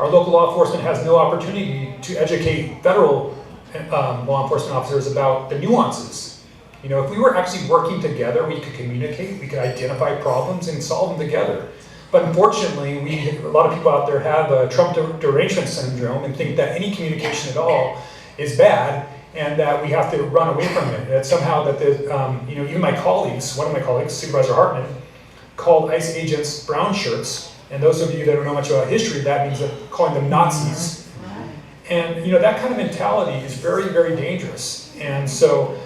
Speaker 2: Our local law enforcement has no opportunity to educate federal law enforcement officers about the nuances. If we were actually working together, we could communicate, we could identify problems and solve them together. But unfortunately, a lot of people out there have a Trump derangement syndrome and think that any communication at all is bad, and that we have to run away from it. That somehow that even my colleagues, one of my colleagues, Supervisor Hartman, called ICE agents brown shirts. And those of you that don't know much about history, that means calling them Nazis. And that kind of mentality is very, very dangerous. And so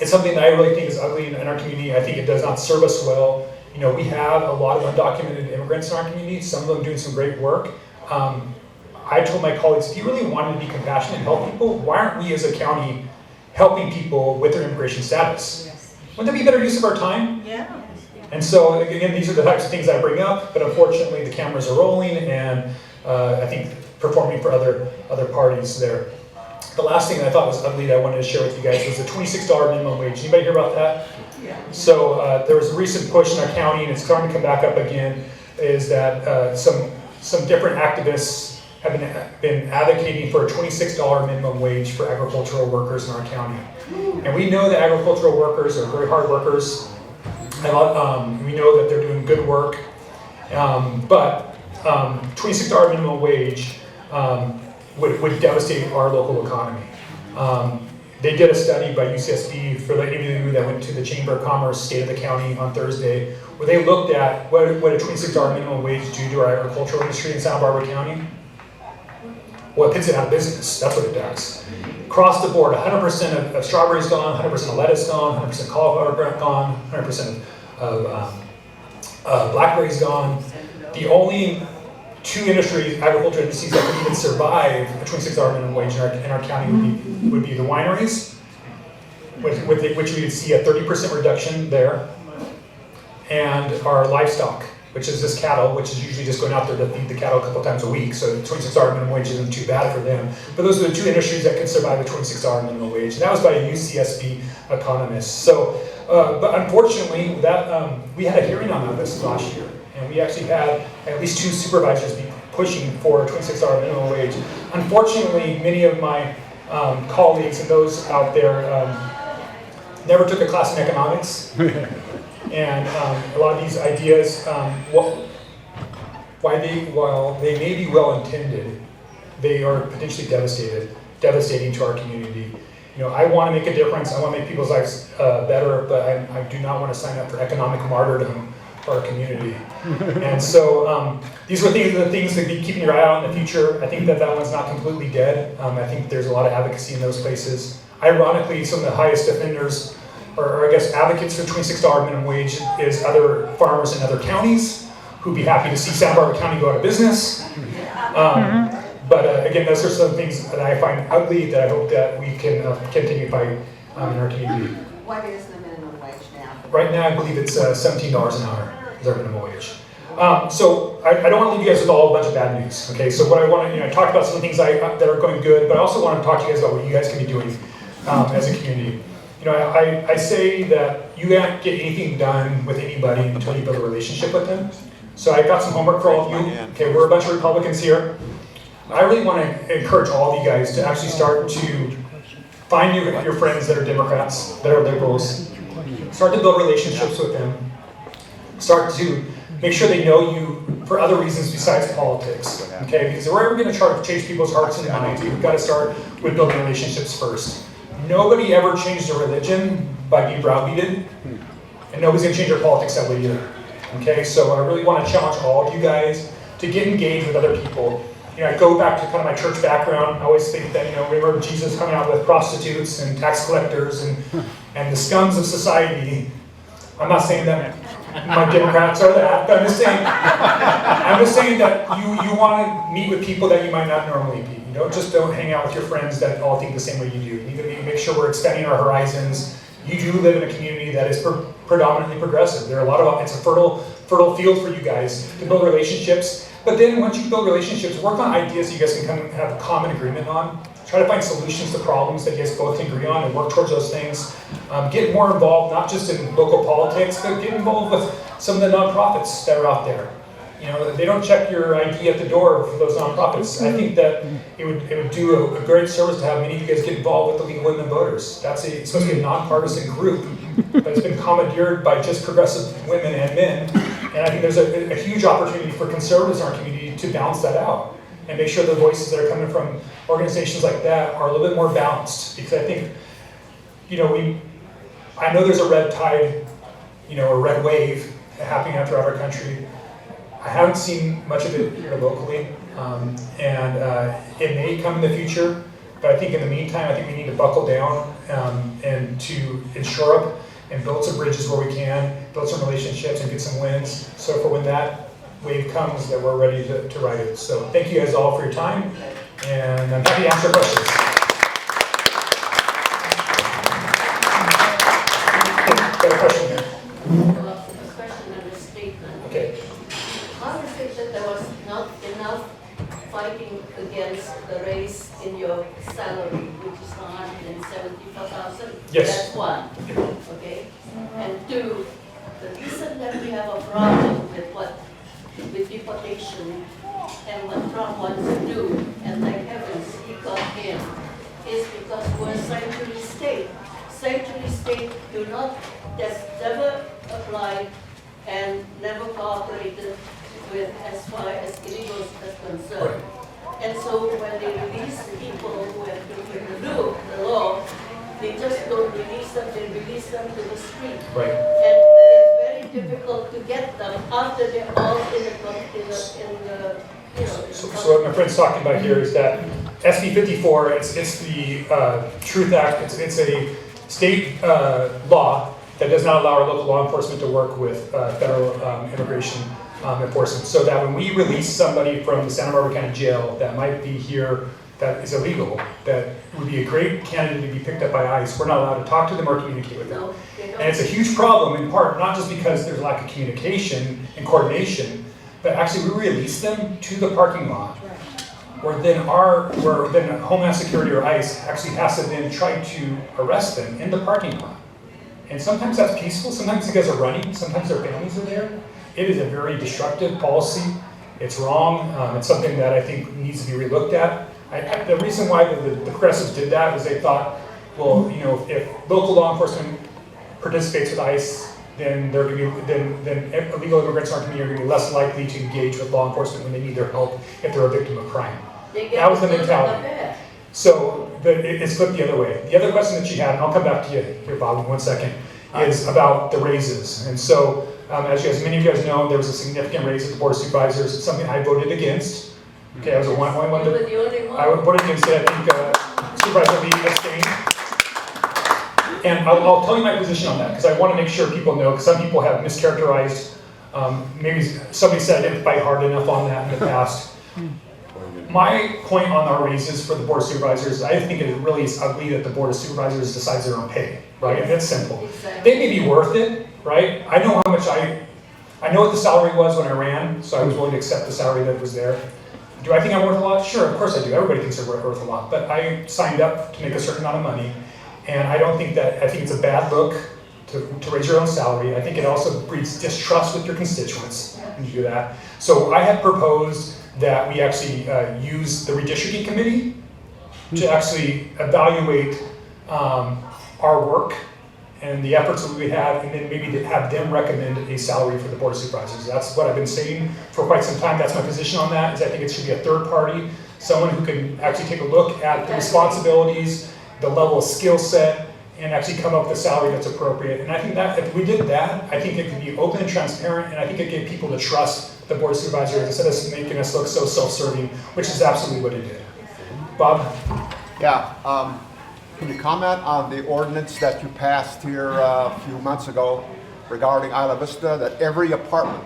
Speaker 2: it's something that I really think is ugly in our community. I think it does not serve us well. You know, we have a lot of undocumented immigrants in our community, some of them doing some great work. I told my colleagues, if you really wanted to be compassionate and help people, why aren't we as a county helping people with their immigration status? Wouldn't that be a better use of our time?
Speaker 3: Yeah.
Speaker 2: And so, again, these are the types of things I bring up, but unfortunately the cameras are rolling and I think performing for other parties there. The last thing that I thought was ugly that I wanted to share with you guys was the $26 minimum wage. Anybody hear about that?
Speaker 3: Yeah.
Speaker 2: So there was a recent push in our county, and it's starting to come back up again, is that some different activists have been advocating for a $26 minimum wage for agricultural workers in our county. And we know that agricultural workers are very hard workers. We know that they're doing good work, but $26 minimum wage would devastate our local economy. They did a study by UCSB for any of you that went to the Chamber of Commerce State of the County on Thursday, where they looked at what a $26 minimum wage do to our agricultural industry in Santa Barbara County. Well, it puts it out of business. That's what it does. Across the board, 100% of strawberries gone, 100% of lettuce gone, 100% cauliflower gone, 100% of blackberries gone. The only two industries, agriculture industries that could even survive a $26 minimum wage in our county would be the wineries, which we would see a 30% reduction there, and our livestock, which is this cattle, which is usually just going out there to feed the cattle a couple times a week, so $26 minimum wage isn't too bad for them. But those are the two industries that could survive a $26 minimum wage, and that was by a UCSB economist. So, but unfortunately, that we had a hearing on this last year, and we actually had at least 2 supervisors be pushing for a $26 minimum wage. Unfortunately, many of my colleagues and those out there never took a class in economics. And a lot of these ideas, while they may be well-intended, they are potentially devastating to our community. You know, I want to make a difference. I want to make people's lives better, but I do not want to sign up for economic martyrdom for our community. And so these are the things to be keeping your eye out in the future. I think that one's not completely dead. I think there's a lot of advocacy in those places. Ironically, some of the highest offenders, or I guess advocates for $26 minimum wage, is other farmers in other counties who'd be happy to see Santa Barbara County go out of business. But again, those are some things that I find ugly that I hope that we can continue to fight in our community.
Speaker 3: What is the minimum wage now?
Speaker 2: Right now, I believe it's $17 an hour is our minimum wage. So I don't want to leave you guys with all a bunch of bad news. Okay, so what I want to, I talked about some of the things that are going good, but I also want to talk to you guys about what you guys can be doing as a community. You know, I say that you can't get anything done with anybody until you build a relationship with them. So I got some homework for all of you. Okay, we're a bunch of Republicans here. I really want to encourage all of you guys to actually start to find your friends that are Democrats, that are liberals. Start to build relationships with them. Start to make sure they know you for other reasons besides politics. Okay, because if we're ever going to try to change people's hearts and minds, we've got to start with building relationships first. Nobody ever changed their religion by being browbeaten, and nobody's going to change their politics that way either. Okay, so I really want to challenge all of you guys to get engaged with other people. You know, I go back to kind of my church background. I always think that, remember Jesus coming out with prostitutes and tax collectors and the scums of society. I'm not saying that my Democrats are that, but I'm just saying that you want to meet with people that you might not normally meet. Don't hang out with your friends that all think the same way you do. You need to make sure we're expanding our horizons. You do live in a community that is predominantly progressive. There are it's a fertile field for you guys to build relationships. But then once you build relationships, work on ideas you guys can come have a common agreement on. Try to find solutions to problems that you guys both can agree on and work towards those things. Get more involved, not just in local politics, but get involved with some of the nonprofits that are out there. They don't check your ID at the door for those nonprofits. I think that it would do a great service to have many of you guys get involved with the League of Women Voters. It's supposed to be a nonpartisan group, but it's been commandeered by just progressive women and men. And I think there's a huge opportunity for conservatives in our community to balance that out and make sure the voices that are coming from organizations like that are a little bit more balanced. Because I think, I know there's a red tide, a red wave happening throughout our country. I haven't seen much of it here locally, and it may come in the future, but I think in the meantime, I think we need to buckle down and to ensure up and build some bridges where we can, build some relationships and get some wins. So for when that wave comes, that we're ready to ride it. So thank you guys all for your time, and I'm happy to answer questions. Got a question here.
Speaker 5: A question and a statement.
Speaker 2: Okay.
Speaker 5: How is it that there was not enough fighting against the raise in your salary, which is 174,000?
Speaker 2: Yes.
Speaker 5: That's one. Okay. And two, the reason that we have a problem with deportation and what Trump wants to do, and thank heavens he got in, is because we're a sanctuary state. Sanctuary state do not, that's never applied and never cooperated with as far as illegals is concerned. And so when they release people who have broken the law, they just don't release them, they release them to the street.
Speaker 2: Right.
Speaker 5: And it's very difficult to get them after they're all in the
Speaker 2: So what my friend's talking about here is that SB 54, it's the Truth Act. It's a state law that does not allow our local law enforcement to work with federal immigration enforcement. So that when we release somebody from the Santa Barbara County Jail that might be here that is illegal, that would be a great candidate to be picked up by ICE, we're not allowed to talk to them or communicate with them.
Speaker 5: No,
Speaker 2: And it's a huge problem in part, not just because there's a lack of communication and coordination, but actually we release them to the parking lot, where then Homeland Security or ICE actually has to then try to arrest them in the parking lot. And sometimes that's peaceful, sometimes the guys are running, sometimes their families are there. It is a very destructive policy. It's wrong. It's something that I think needs to be relooked at. The reason why the progressives did that was they thought, well, you know, if local law enforcement participates with ICE, then they're going to be, then illegal immigrants are going to be less likely to engage with law enforcement when they need their help if they're a victim of crime. That was the mentality. So it's flipped the other way. The other question that she had, and I'll come back to you here, Bob, in 1 second, is about the raises. And so, as many of you guys know, there was a significant raise at the Board of Supervisors. It's something I voted against. Okay, I was a one.
Speaker 5: You were the only one.
Speaker 2: I voted against it. I think Supervisor Lee abstained. And I'll tell you my position on that, because I want to make sure people know, because some people have mischaracterized, maybe somebody said I didn't fight hard enough on that in the past. My point on our raises for the Board of Supervisors, I think it really is ugly that the Board of Supervisors decides their own pay, right? And it's simple.
Speaker 5: Exactly.
Speaker 2: They may be worth it, right? I know how much I know what the salary was when I ran, so I was willing to accept the salary that was there. Do I think I'm worth a lot? Sure, of course I do. Everybody thinks they're worth a lot, but I signed up to make a certain amount of money, and I don't think that, I think it's a bad look to raise your own salary. I think it also breeds distrust with your constituents when you do that. So I had proposed that we actually use the redistricting committee to actually evaluate our work and the efforts that we have, and then maybe to have them recommend a salary for the Board of Supervisors. That's what I've been saying for quite some time. That's my position on that, is I think it should be a third party, someone who can actually take a look at the responsibilities, the level of skill set, and actually come up with a salary that's appropriate. And I think that if we did that, I think it could be open and transparent, and I think it gave people to trust the Board of Supervisors instead of making us look so self-serving, which is absolutely what it did. Bob?
Speaker 6: Yeah, can you comment on the ordinance that you passed here a few months ago regarding Isla Vista, that every apartment,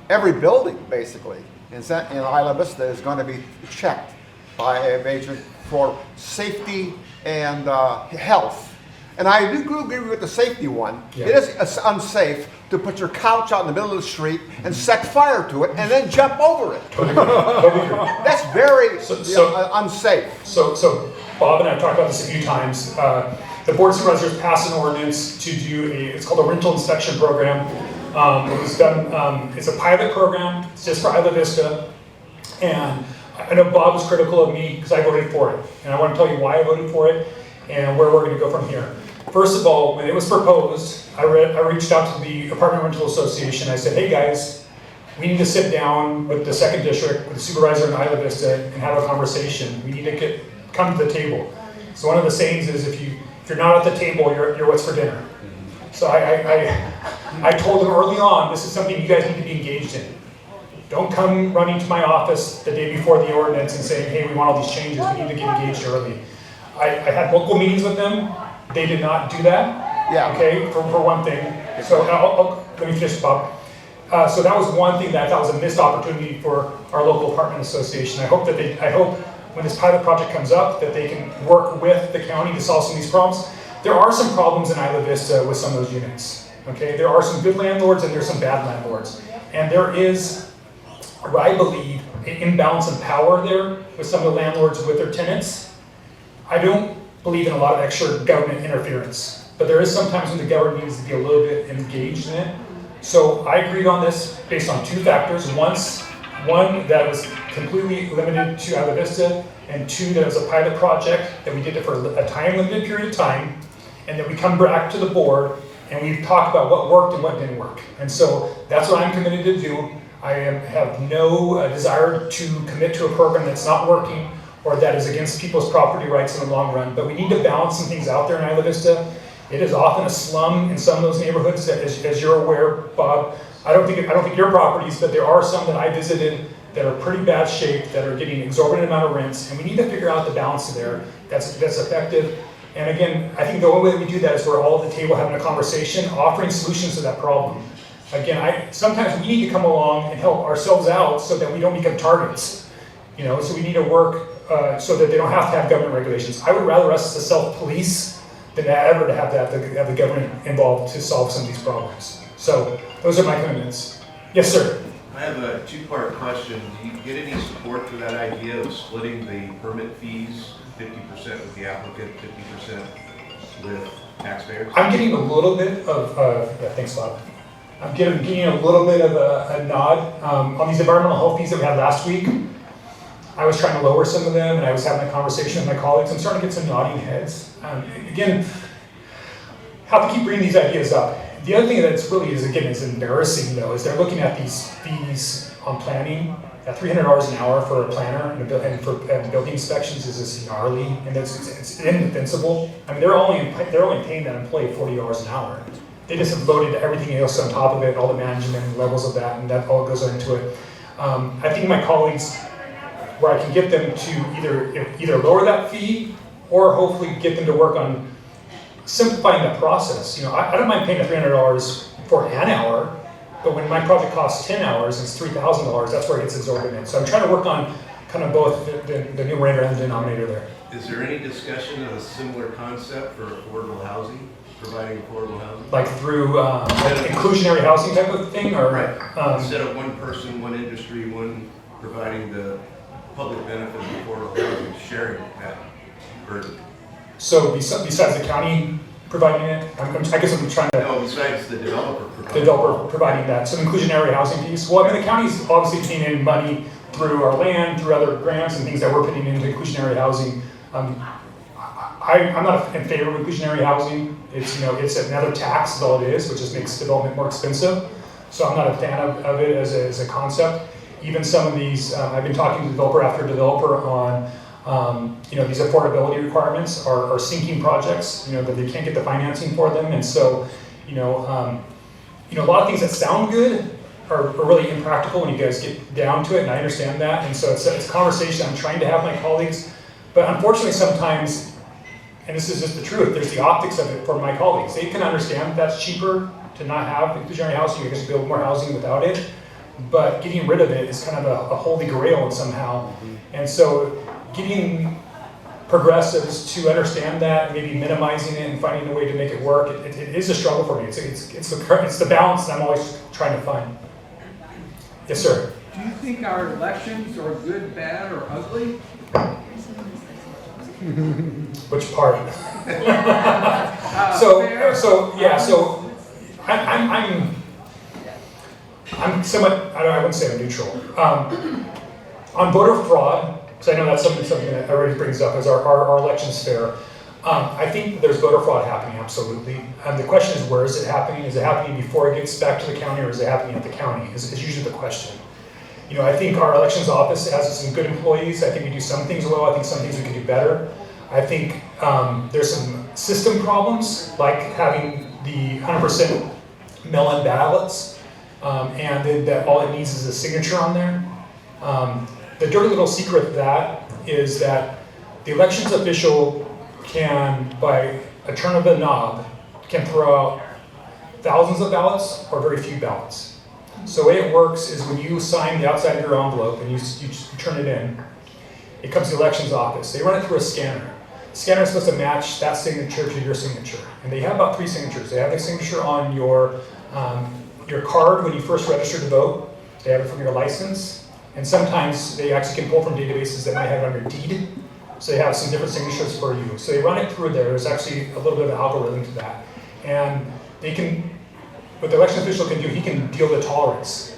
Speaker 6: every building basically in Isla Vista is going to be checked by a agent for safety and health? And I do agree with the safety one.
Speaker 2: Yeah.
Speaker 6: It is unsafe to put your couch out in the middle of the street and set fire to it and then jump over it. That's very unsafe.
Speaker 2: So Bob and I have talked about this a few times. The Board of Supervisors passed an ordinance to do it's called a rental inspection program. It was done, it's a pilot program, it's just for Isla Vista. And I know Bob was critical of me because I voted for it. And I want to tell you why I voted for it and where we're going to go from here. First of all, when it was proposed, I reached out to the Apartment Rental Association. I said, hey guys, we need to sit down with the 2nd District, with the supervisor in Isla Vista, and have a conversation. We need to come to the table. So one of the sayings is, if you're not at the table, you're what's for dinner. So I told them early on, this is something you guys need to be engaged in. Don't come running to my office the day before the ordinance and saying, hey, we want all these changes, we need to get engaged early. I had multiple meetings with them. They did not do that.
Speaker 6: Yeah.
Speaker 2: Okay, for one thing. So let me finish, Bob. So that was one thing that I thought was a missed opportunity for our local apartment association. I hope when this pilot project comes up that they can work with the county to solve some of these problems. There are some problems in Isla Vista with some of those units. Okay, there are some good landlords and there's some bad landlords. And there is, I believe, an imbalance in power there with some of the landlords with their tenants. I don't believe in a lot of extra government interference, but there is sometimes when the government needs to be a little bit engaged in it. So I agreed on this based on two factors. One that was completely limited to Isla Vista, and two, that it was a pilot project that we did it for a time-limited period of time, and that we come back to the board and we talk about what worked and what didn't work. And so that's what I'm committed to do. I have no desire to commit to a program that's not working or that is against people's property rights in the long run. But we need to balance some things out there in Isla Vista. It is often a slum in some of those neighborhoods, that, as you're aware, Bob. I don't think your properties, but there are some that I visited that are pretty bad shape, that are getting exorbitant amount of rents, and we need to figure out the balance there that's effective. And again, I think the only way we do that is we're all at the table having a conversation, offering solutions to that problem. Again, sometimes we need to come along and help ourselves out so that we don't become targets. So we need to work so that they don't have to have government regulations. I would rather us to self-police than ever to have the government involved to solve some of these problems. So those are my commitments. Yes, sir.
Speaker 7: I have a two-part question. Do you get any support for that idea of splitting the permit fees, 50% with the applicant, 50% with taxpayers?
Speaker 2: I'm getting a little bit of, thanks, Bob. I'm getting a little bit of a nod on these environmental health fees that we had last week. I was trying to lower some of them, and I was having a conversation with my colleagues. I'm starting to get some nodding heads. Again, have to keep bringing these ideas up. The other thing that's really is embarrassing though, is they're looking at these fees on planning at $300 an hour for a planner and for building inspections is just gnarly, and it's indefensible. I mean, they're only paying that employee $40 an hour. They just have loaded everything else on top of it, all the management and levels of that, and that all goes into it. I think my colleagues, where I can get them to either lower that fee or hopefully get them to work on simplifying that process. I don't mind paying $300 for an hour, but when my project costs 10 hours, it's $3,000. That's where it gets exorbitant. So I'm trying to work on kind of both the numerator and the denominator there.
Speaker 7: Is there any discussion of a similar concept for affordable housing, providing affordable housing?
Speaker 2: Like through inclusionary housing type of thing, or
Speaker 7: Instead of one person, one industry, one providing the public benefit of affordable housing, sharing that burden.
Speaker 2: So besides the county providing it, I guess I'm trying to.
Speaker 7: No, besides the developer providing.
Speaker 2: The developer providing that, so inclusionary housing piece. Well, I mean, the county's obviously putting in money through our land, through other grants and things that we're putting into inclusionary housing. I'm not in favor of inclusionary housing. It's another tax is all it is, which just makes development more expensive. So I'm not a fan of it as a concept. Even some of these, I've been talking to developer after developer on these affordability requirements are sinking projects, that they can't get the financing for them. And so, a lot of things that sound good are really impractical when you guys get down to it, and I understand that. And so it's a conversation I'm trying to have with my colleagues. But unfortunately, sometimes, and this is just the truth, there's the optics of it for my colleagues. They can understand that's cheaper to not have inclusionary housing, you can just build more housing without it. But getting rid of it is kind of a holy grail somehow. And so getting progressives to understand that, maybe minimizing it and finding a way to make it work, it is a struggle for me. It's the balance that I'm always trying to find. Yes, sir.
Speaker 8: Do you think our elections are good, bad, or ugly?
Speaker 2: Which part? I'm somewhat, I wouldn't say I'm neutral. On voter fraud, because I know that's something that everybody brings up, is our elections fair. I think there's voter fraud happening, absolutely. The question is, where is it happening? Is it happening before it gets back to the county, or is it happening at the county? Is usually the question. I think our elections office has some good employees. I think we do some things well. I think some things we can do better. I think there's some system problems, like having the 100% mail-in ballots, and then that all it needs is a signature on there. The dirty little secret of that is that the elections official can, by a turn of the knob, can throw out thousands of ballots or very few ballots. So the way it works is when you sign the outside of your envelope and you turn it in, it comes to the elections office. They run it through a scanner. The scanner is supposed to match that signature to your signature. And they have about 3 signatures. They have the signature on your card when you first register to vote. They have it from your license. And sometimes they actually can pull from databases that might have it on your deed. So they have some different signatures for you. So they run it through there. There's actually a little bit of an algorithm to that. And they can, what the election official can do, he can deal the tolerance.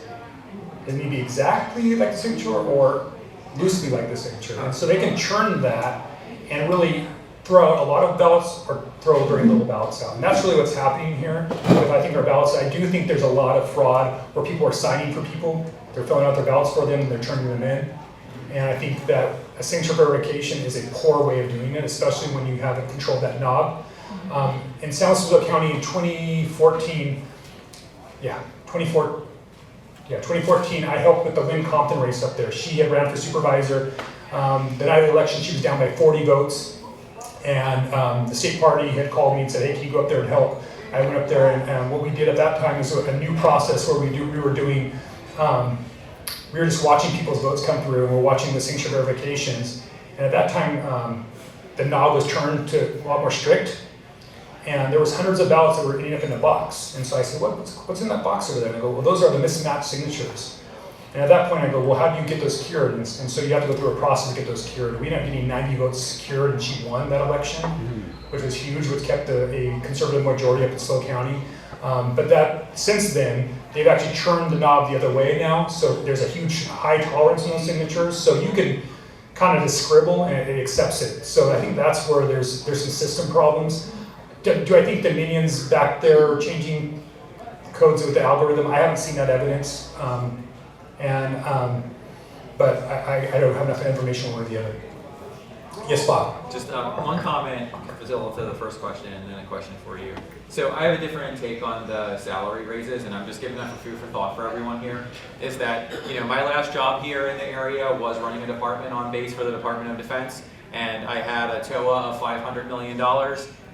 Speaker 2: It may be exactly like the signature or loosely like the signature. And so they can churn that and really throw out a lot of ballots or throw very little ballots out. And that's really what's happening here with, I think, our ballots. I do think there's a lot of fraud where people are signing for people. They're filling out their ballots for them and they're turning them in. And I think that a signature verification is a poor way of doing it, especially when you haven't controlled that knob. In San Luis Obispo County in 2014, I helped with the Lynn Compton race up there. She had ran for supervisor. The night of the election, she was down by 40 votes. And the state party had called me and said, hey, can you go up there and help? I went up there, and what we did at that time was a new process where we were just watching people's votes come through, and we're watching the signature verifications. And at that time, the knob was turned to a lot more strict. And there was hundreds of ballots that were ending up in the box. And so I said, what's in that box over there? And I go, well, those are the mismatched signatures. And at that point, I go, well, how do you get those cured? And so you have to go through a process to get those cured. We ended up getting 90 votes secured, and she won that election, which was huge, which kept a conservative majority up in SLO County. But since then, they've actually churned the knob the other way now. So there's a huge high tolerance in those signatures. So you can kind of just scribble and it accepts it. So I think that's where there's some system problems. Do I think the minions back there are changing codes with the algorithm? I haven't seen that evidence, but I don't have enough information one or the other. Yes, Bob?
Speaker 9: Just one comment, Phil, to the first question, and then a question for you. So I have a different take on the salary raises, and I'm just giving that for food for thought for everyone here, is that, my last job here in the area was running a department on base for the Department of Defense, and I had a TOA of $500 million,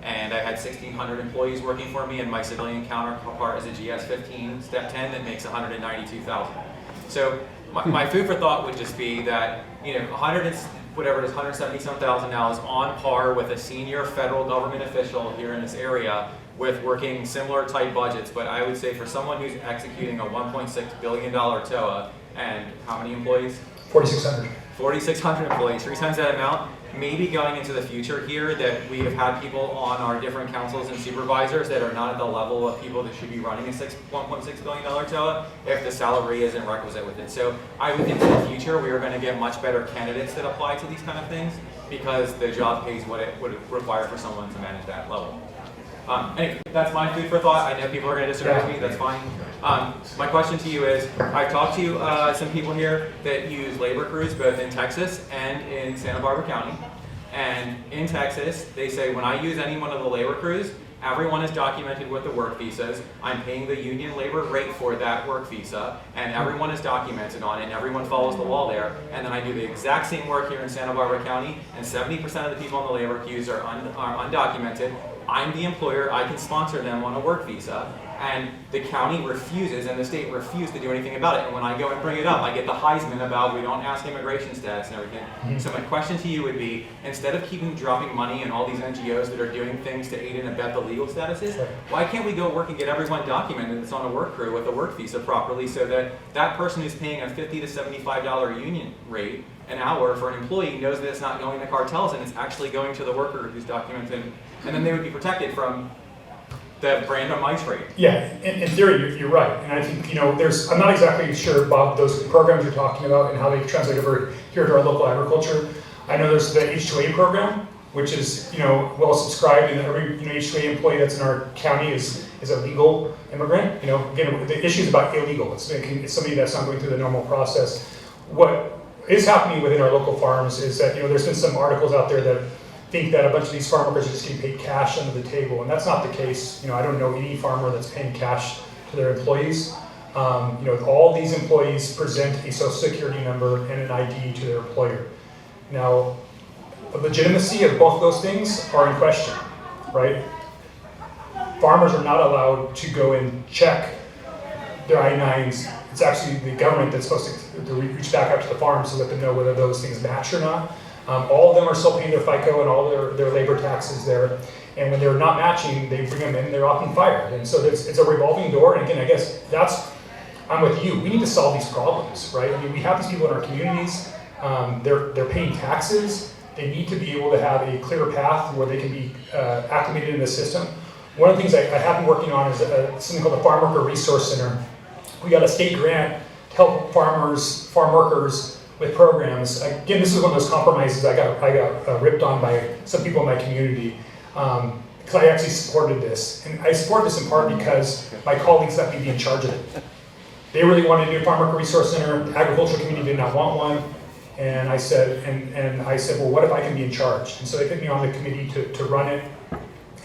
Speaker 9: and I had 1,600 employees working for me, and my civilian counterpart is a GS-15 Step 10 that makes $192,000. So my food for thought would just be that, $170,000 now is on par with a senior federal government official here in this area with working similar type budgets. But I would say for someone who's executing a $1.6 billion TOA and how many employees?
Speaker 2: 4,600.
Speaker 9: 4,600 employees, 3 times that amount. Maybe going into the future here that we have had people on our different councils and supervisors that are not at the level of people that should be running a $1.6 billion TOA if the salary isn't requisite with it. So I would think in the future we are going to get much better candidates that apply to these kind of things because the job pays what it would require for someone to manage that level. Anyway, that's my food for thought. I know people are going to disagree with me, that's fine. My question to you is, I've talked to some people here that use labor crews both in Texas and in Santa Barbara County. And in Texas, they say when I use any one of the labor crews, everyone is documented with the work visas. I'm paying the union labor rate for that work visa, and everyone is documented on it, and everyone follows the law there. And then I do the exact same work here in Santa Barbara County, and 70% of the people on the labor queues are undocumented. I'm the employer, I can sponsor them on a work visa, and the county refuses and the state refused to do anything about it. And when I go and bring it up, I get the Heisman about we don't ask immigration status and everything. So my question to you would be, instead of dropping money in all these NGOs that are doing things to aid and abet the legal statuses, why can't we go work and get everyone documented that's on a work crew with a work visa properly so that that person who's paying a $50 to $75 union rate an hour for an employee knows that it's not going to cartels and it's actually going to the worker who's documented, and then they would be protected from the random ICE rate.
Speaker 2: Yeah, in theory, you're right. And I think, I'm not exactly sure about those programs you're talking about and how they translate over here to our local agriculture. I know there's the H-2A program, which is, well subscribed, and every H-2A employee that's in our county is a legal immigrant. Again, the issue is about illegal. It's somebody that's not going through the normal process. What is happening within our local farms is that, there's been some articles out there that think that a bunch of these farm workers are just getting paid cash under the table, and that's not the case. I don't know any farmer that's paying cash to their employees. All these employees present a social security number and an ID to their employer. Now, the legitimacy of both those things are in question, right? farmers are not allowed to go and check their I-9s. It's actually the government that's supposed to reach back out to the farms to let them know whether those things match or not. All of them are still paying their FICO and all their labor taxes there. And when they're not matching, they bring them in, they're often fired. And so it's a revolving door. And again, I guess I'm with you. We need to solve these problems, right? I mean, we have these people in our communities. They're paying taxes. They need to be able to have a clear path where they can be acclimated in the system. One of the things I have been working on is something called the Farm Worker Resource Center. We got a state grant to help farm workers with programs. Again, this is one of those compromises I got ripped on by some people in my community because I actually supported this. And I support this in part because my colleagues let me be in charge of it. They really wanted to do a Farm Worker Resource Center. The agricultural community did not want one. And I said, well, what if I can be in charge? And so they put me on the committee to run it.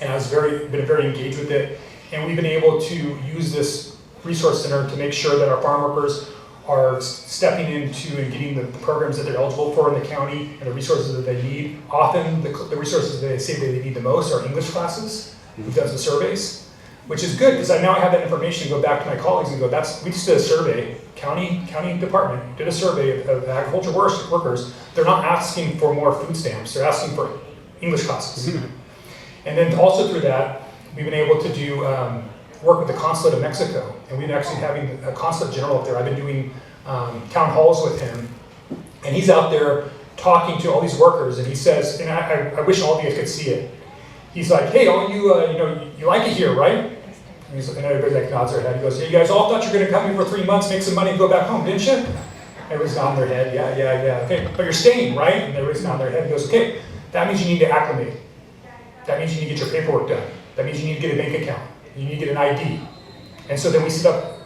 Speaker 2: And I was been very engaged with it. And we've been able to use this resource center to make sure that our farm workers are stepping into and getting the programs that they're eligible for in the county and the resources that they need. Often the resources that they say that they need the most are English classes, who does the surveys, which is good because now I have that information to go back to my colleagues and go, we just did a survey, county department did a survey of agriculture workers. They're not asking for more food stamps, they're asking for English classes. And then also through that, we've been able to do work with the Consulate of Mexico. And we've been actually having a Consulate General up there. I've been doing town halls with him. And he's out there talking to all these workers. And he says, and I wish all of you guys could see it. He's like, hey, all you, you like it here, right? And everybody like nods their head. He goes, yeah, you guys all thought you were going to come here for 3 months, make some money, and go back home, didn't you? Everybody's nodding their head. Yeah. Okay, but you're staying, right? And everybody's nodding their head. He goes, okay, that means you need to acclimate. That means you need to get your paperwork done. That means you need to get a bank account. You need to get an ID. And so then we set up,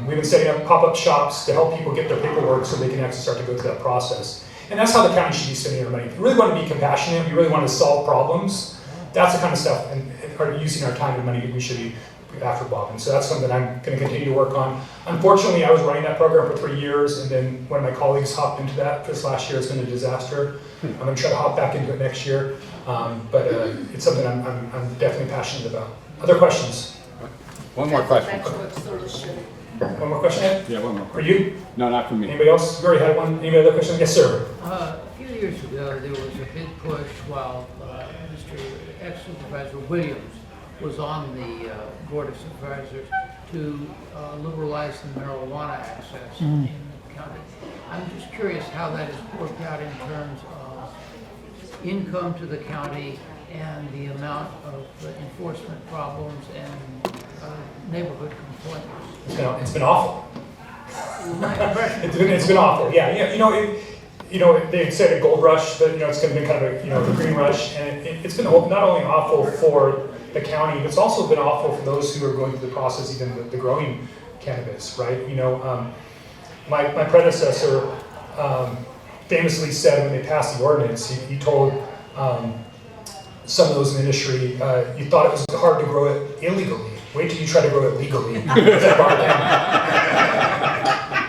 Speaker 2: we've been setting up pop-up shops to help people get their paperwork so they can actually start to go through that process. And that's how the county should be spending their money. If you really want to be compassionate, you really want to solve problems, that's the kind of stuff, and using our time and money we should be after Bob. And so that's something that I'm going to continue to work on. Unfortunately, I was running that program for 3 years, and then one of my colleagues hopped into that this last year. It's been a disaster. I'm going to try to hop back into it next year. But it's something I'm definitely passionate about. Other questions?
Speaker 10: One more question.
Speaker 2: One more question, Ed?
Speaker 10: Yeah, one more.
Speaker 2: For you?
Speaker 10: No, not for me.
Speaker 2: Anybody else? You already had one. Any other questions? Yes, sir.
Speaker 8: A few years ago, there was a big push while Mr. Ex-Supervisor Williams was on the Board of Supervisors to liberalize the marijuana access in the county. I'm just curious how that has worked out in terms of income to the county and the amount of enforcement problems and neighborhood complaints.
Speaker 2: It's been awful. It's been awful. Yeah. They said a gold rush, but it's going to be kind of a green rush, and it's been not only awful for the county, but it's also been awful for those who are going through the process, even the growing cannabis, right? My predecessor famously said when they passed the ordinance, he told some of those in the industry, you thought it was hard to grow it illegally. Wait till you try to grow it legally. And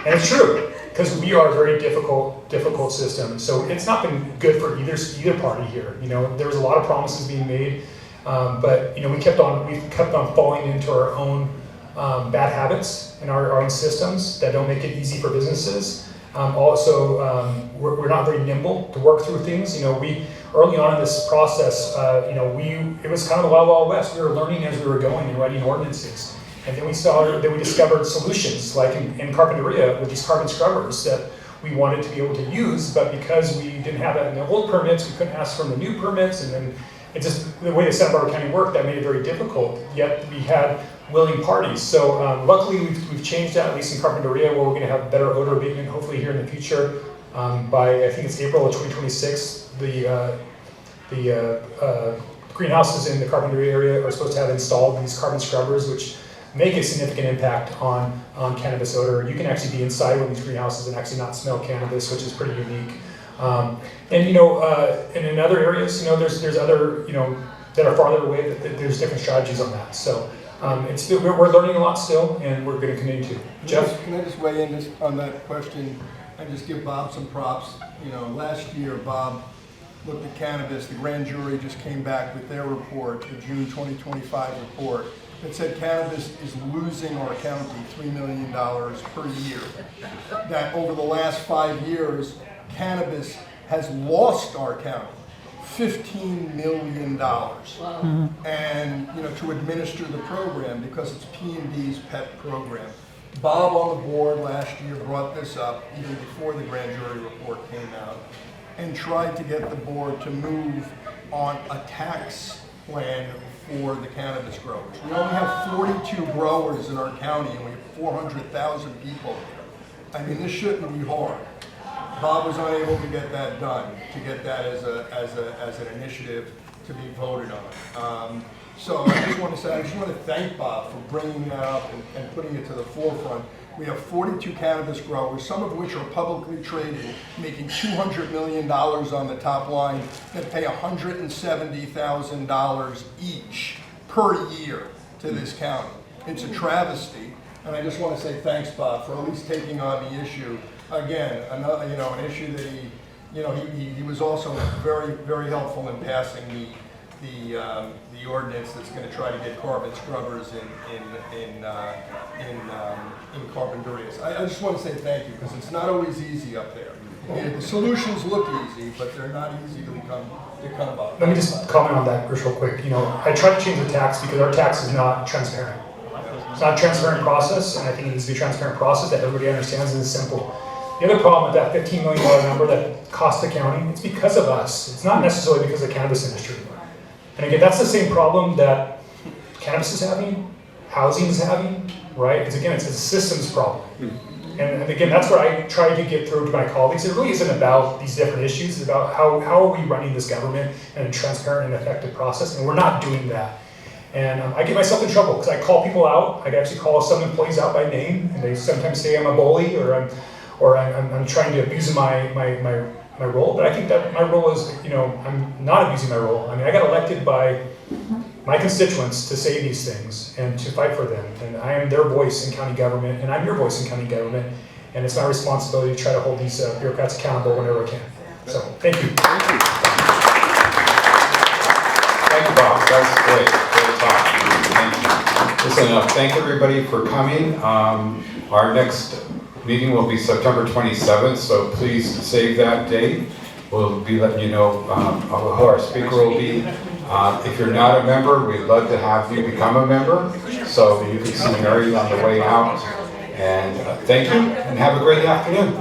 Speaker 2: it's true, because we are a very difficult system. So it's not been good for either party here. There was a lot of promises being made, but we've kept on falling into our own bad habits in our own systems that don't make it easy for businesses. We're not very nimble to work through things. Early on in this process, it was kind of the wild, wild west. We were learning as we were going and writing ordinances. And then we discovered solutions, like in Carpinteria with these carbon scrubbers that we wanted to be able to use, but because we didn't have that in the old permits, we couldn't ask for the new permits, and then the way the Santa Barbara County worked, that made it very difficult, yet we had willing parties. So luckily we've changed that, at least in Carpinteria, where we're going to have better odor abatement hopefully here in the future. By I think it's April of 2026, the greenhouses in the Carpinteria area are supposed to have installed these carbon scrubbers, which make a significant impact on cannabis odor. You can actually be inside one of these greenhouses and actually not smell cannabis, which is pretty unique. And in other areas, there's other that are farther away. That there's different strategies on that. So we're learning a lot still, and we're going to continue to. Jeff,
Speaker 4: can I just weigh in on that question? I just give Bob some props. Last year Bob looked at cannabis. The grand jury just came back with their report, the June 2025 report, that said cannabis is losing our county $3 million per year. That over the last 5 years, cannabis has lost our county $15 million. And to administer the program, because it's P&D's pet program. Bob on the board last year brought this up even before the grand jury report came out and tried to get the board to move on a tax plan for the cannabis growers. We only have 42 growers in our county and we have 400,000 people here. I mean, this shouldn't be hard. Bob was unable to get that done, to get that as an initiative to be voted on. So I just want to thank Bob for bringing that up and putting it to the forefront. We have 42 cannabis growers, some of which are publicly traded, making $200 million on the top line, that pay $170,000 each per year to this county. It's a travesty, and I just want to say thanks, Bob, for at least taking on the issue. Again, another, an issue that he was also very, very helpful in passing the ordinance that's going to try to get carbon scrubbers in Carbondurias. I just want to say thank you, because it's not always easy up there. The solutions look easy, but they're not easy to come about.
Speaker 2: Let me just comment on that, Chris, real quick. I tried to change the tax because our tax is not transparent. It's not a transparent process, and I think it needs to be a transparent process that everybody understands and is simple. The other problem with that $15 million number that costs the county, it's because of us. It's not necessarily because of the cannabis industry. And again, that's the same problem that cannabis is having, housing is having, right? Because again, it's a systems problem. And again, that's what I try to get through to my colleagues. It really isn't about these different issues. It's about how are we running this government in a transparent and effective process, and we're not doing that. And I get myself in trouble because I call people out. I actually call some employees out by name, and they sometimes say I'm a bully or I'm trying to abuse my role. But I think that my role is, I'm not abusing my role. I mean, I got elected by my constituents to say these things and to fight for them. And I am their voice in county government, and I'm your voice in county government. And it's my responsibility to try to hold these bureaucrats accountable whenever I can. So, thank you.
Speaker 1: Thank you. Thank you, Bob. That's great. Great talk. Thank you. Listen, thank everybody for coming. Our next meeting will be September 27th, so please save that date. We'll be letting you know who our speaker will be. If you're not a member, we'd love to have you become a member, so you can see Mary on the way out. And thank you, and have a great afternoon.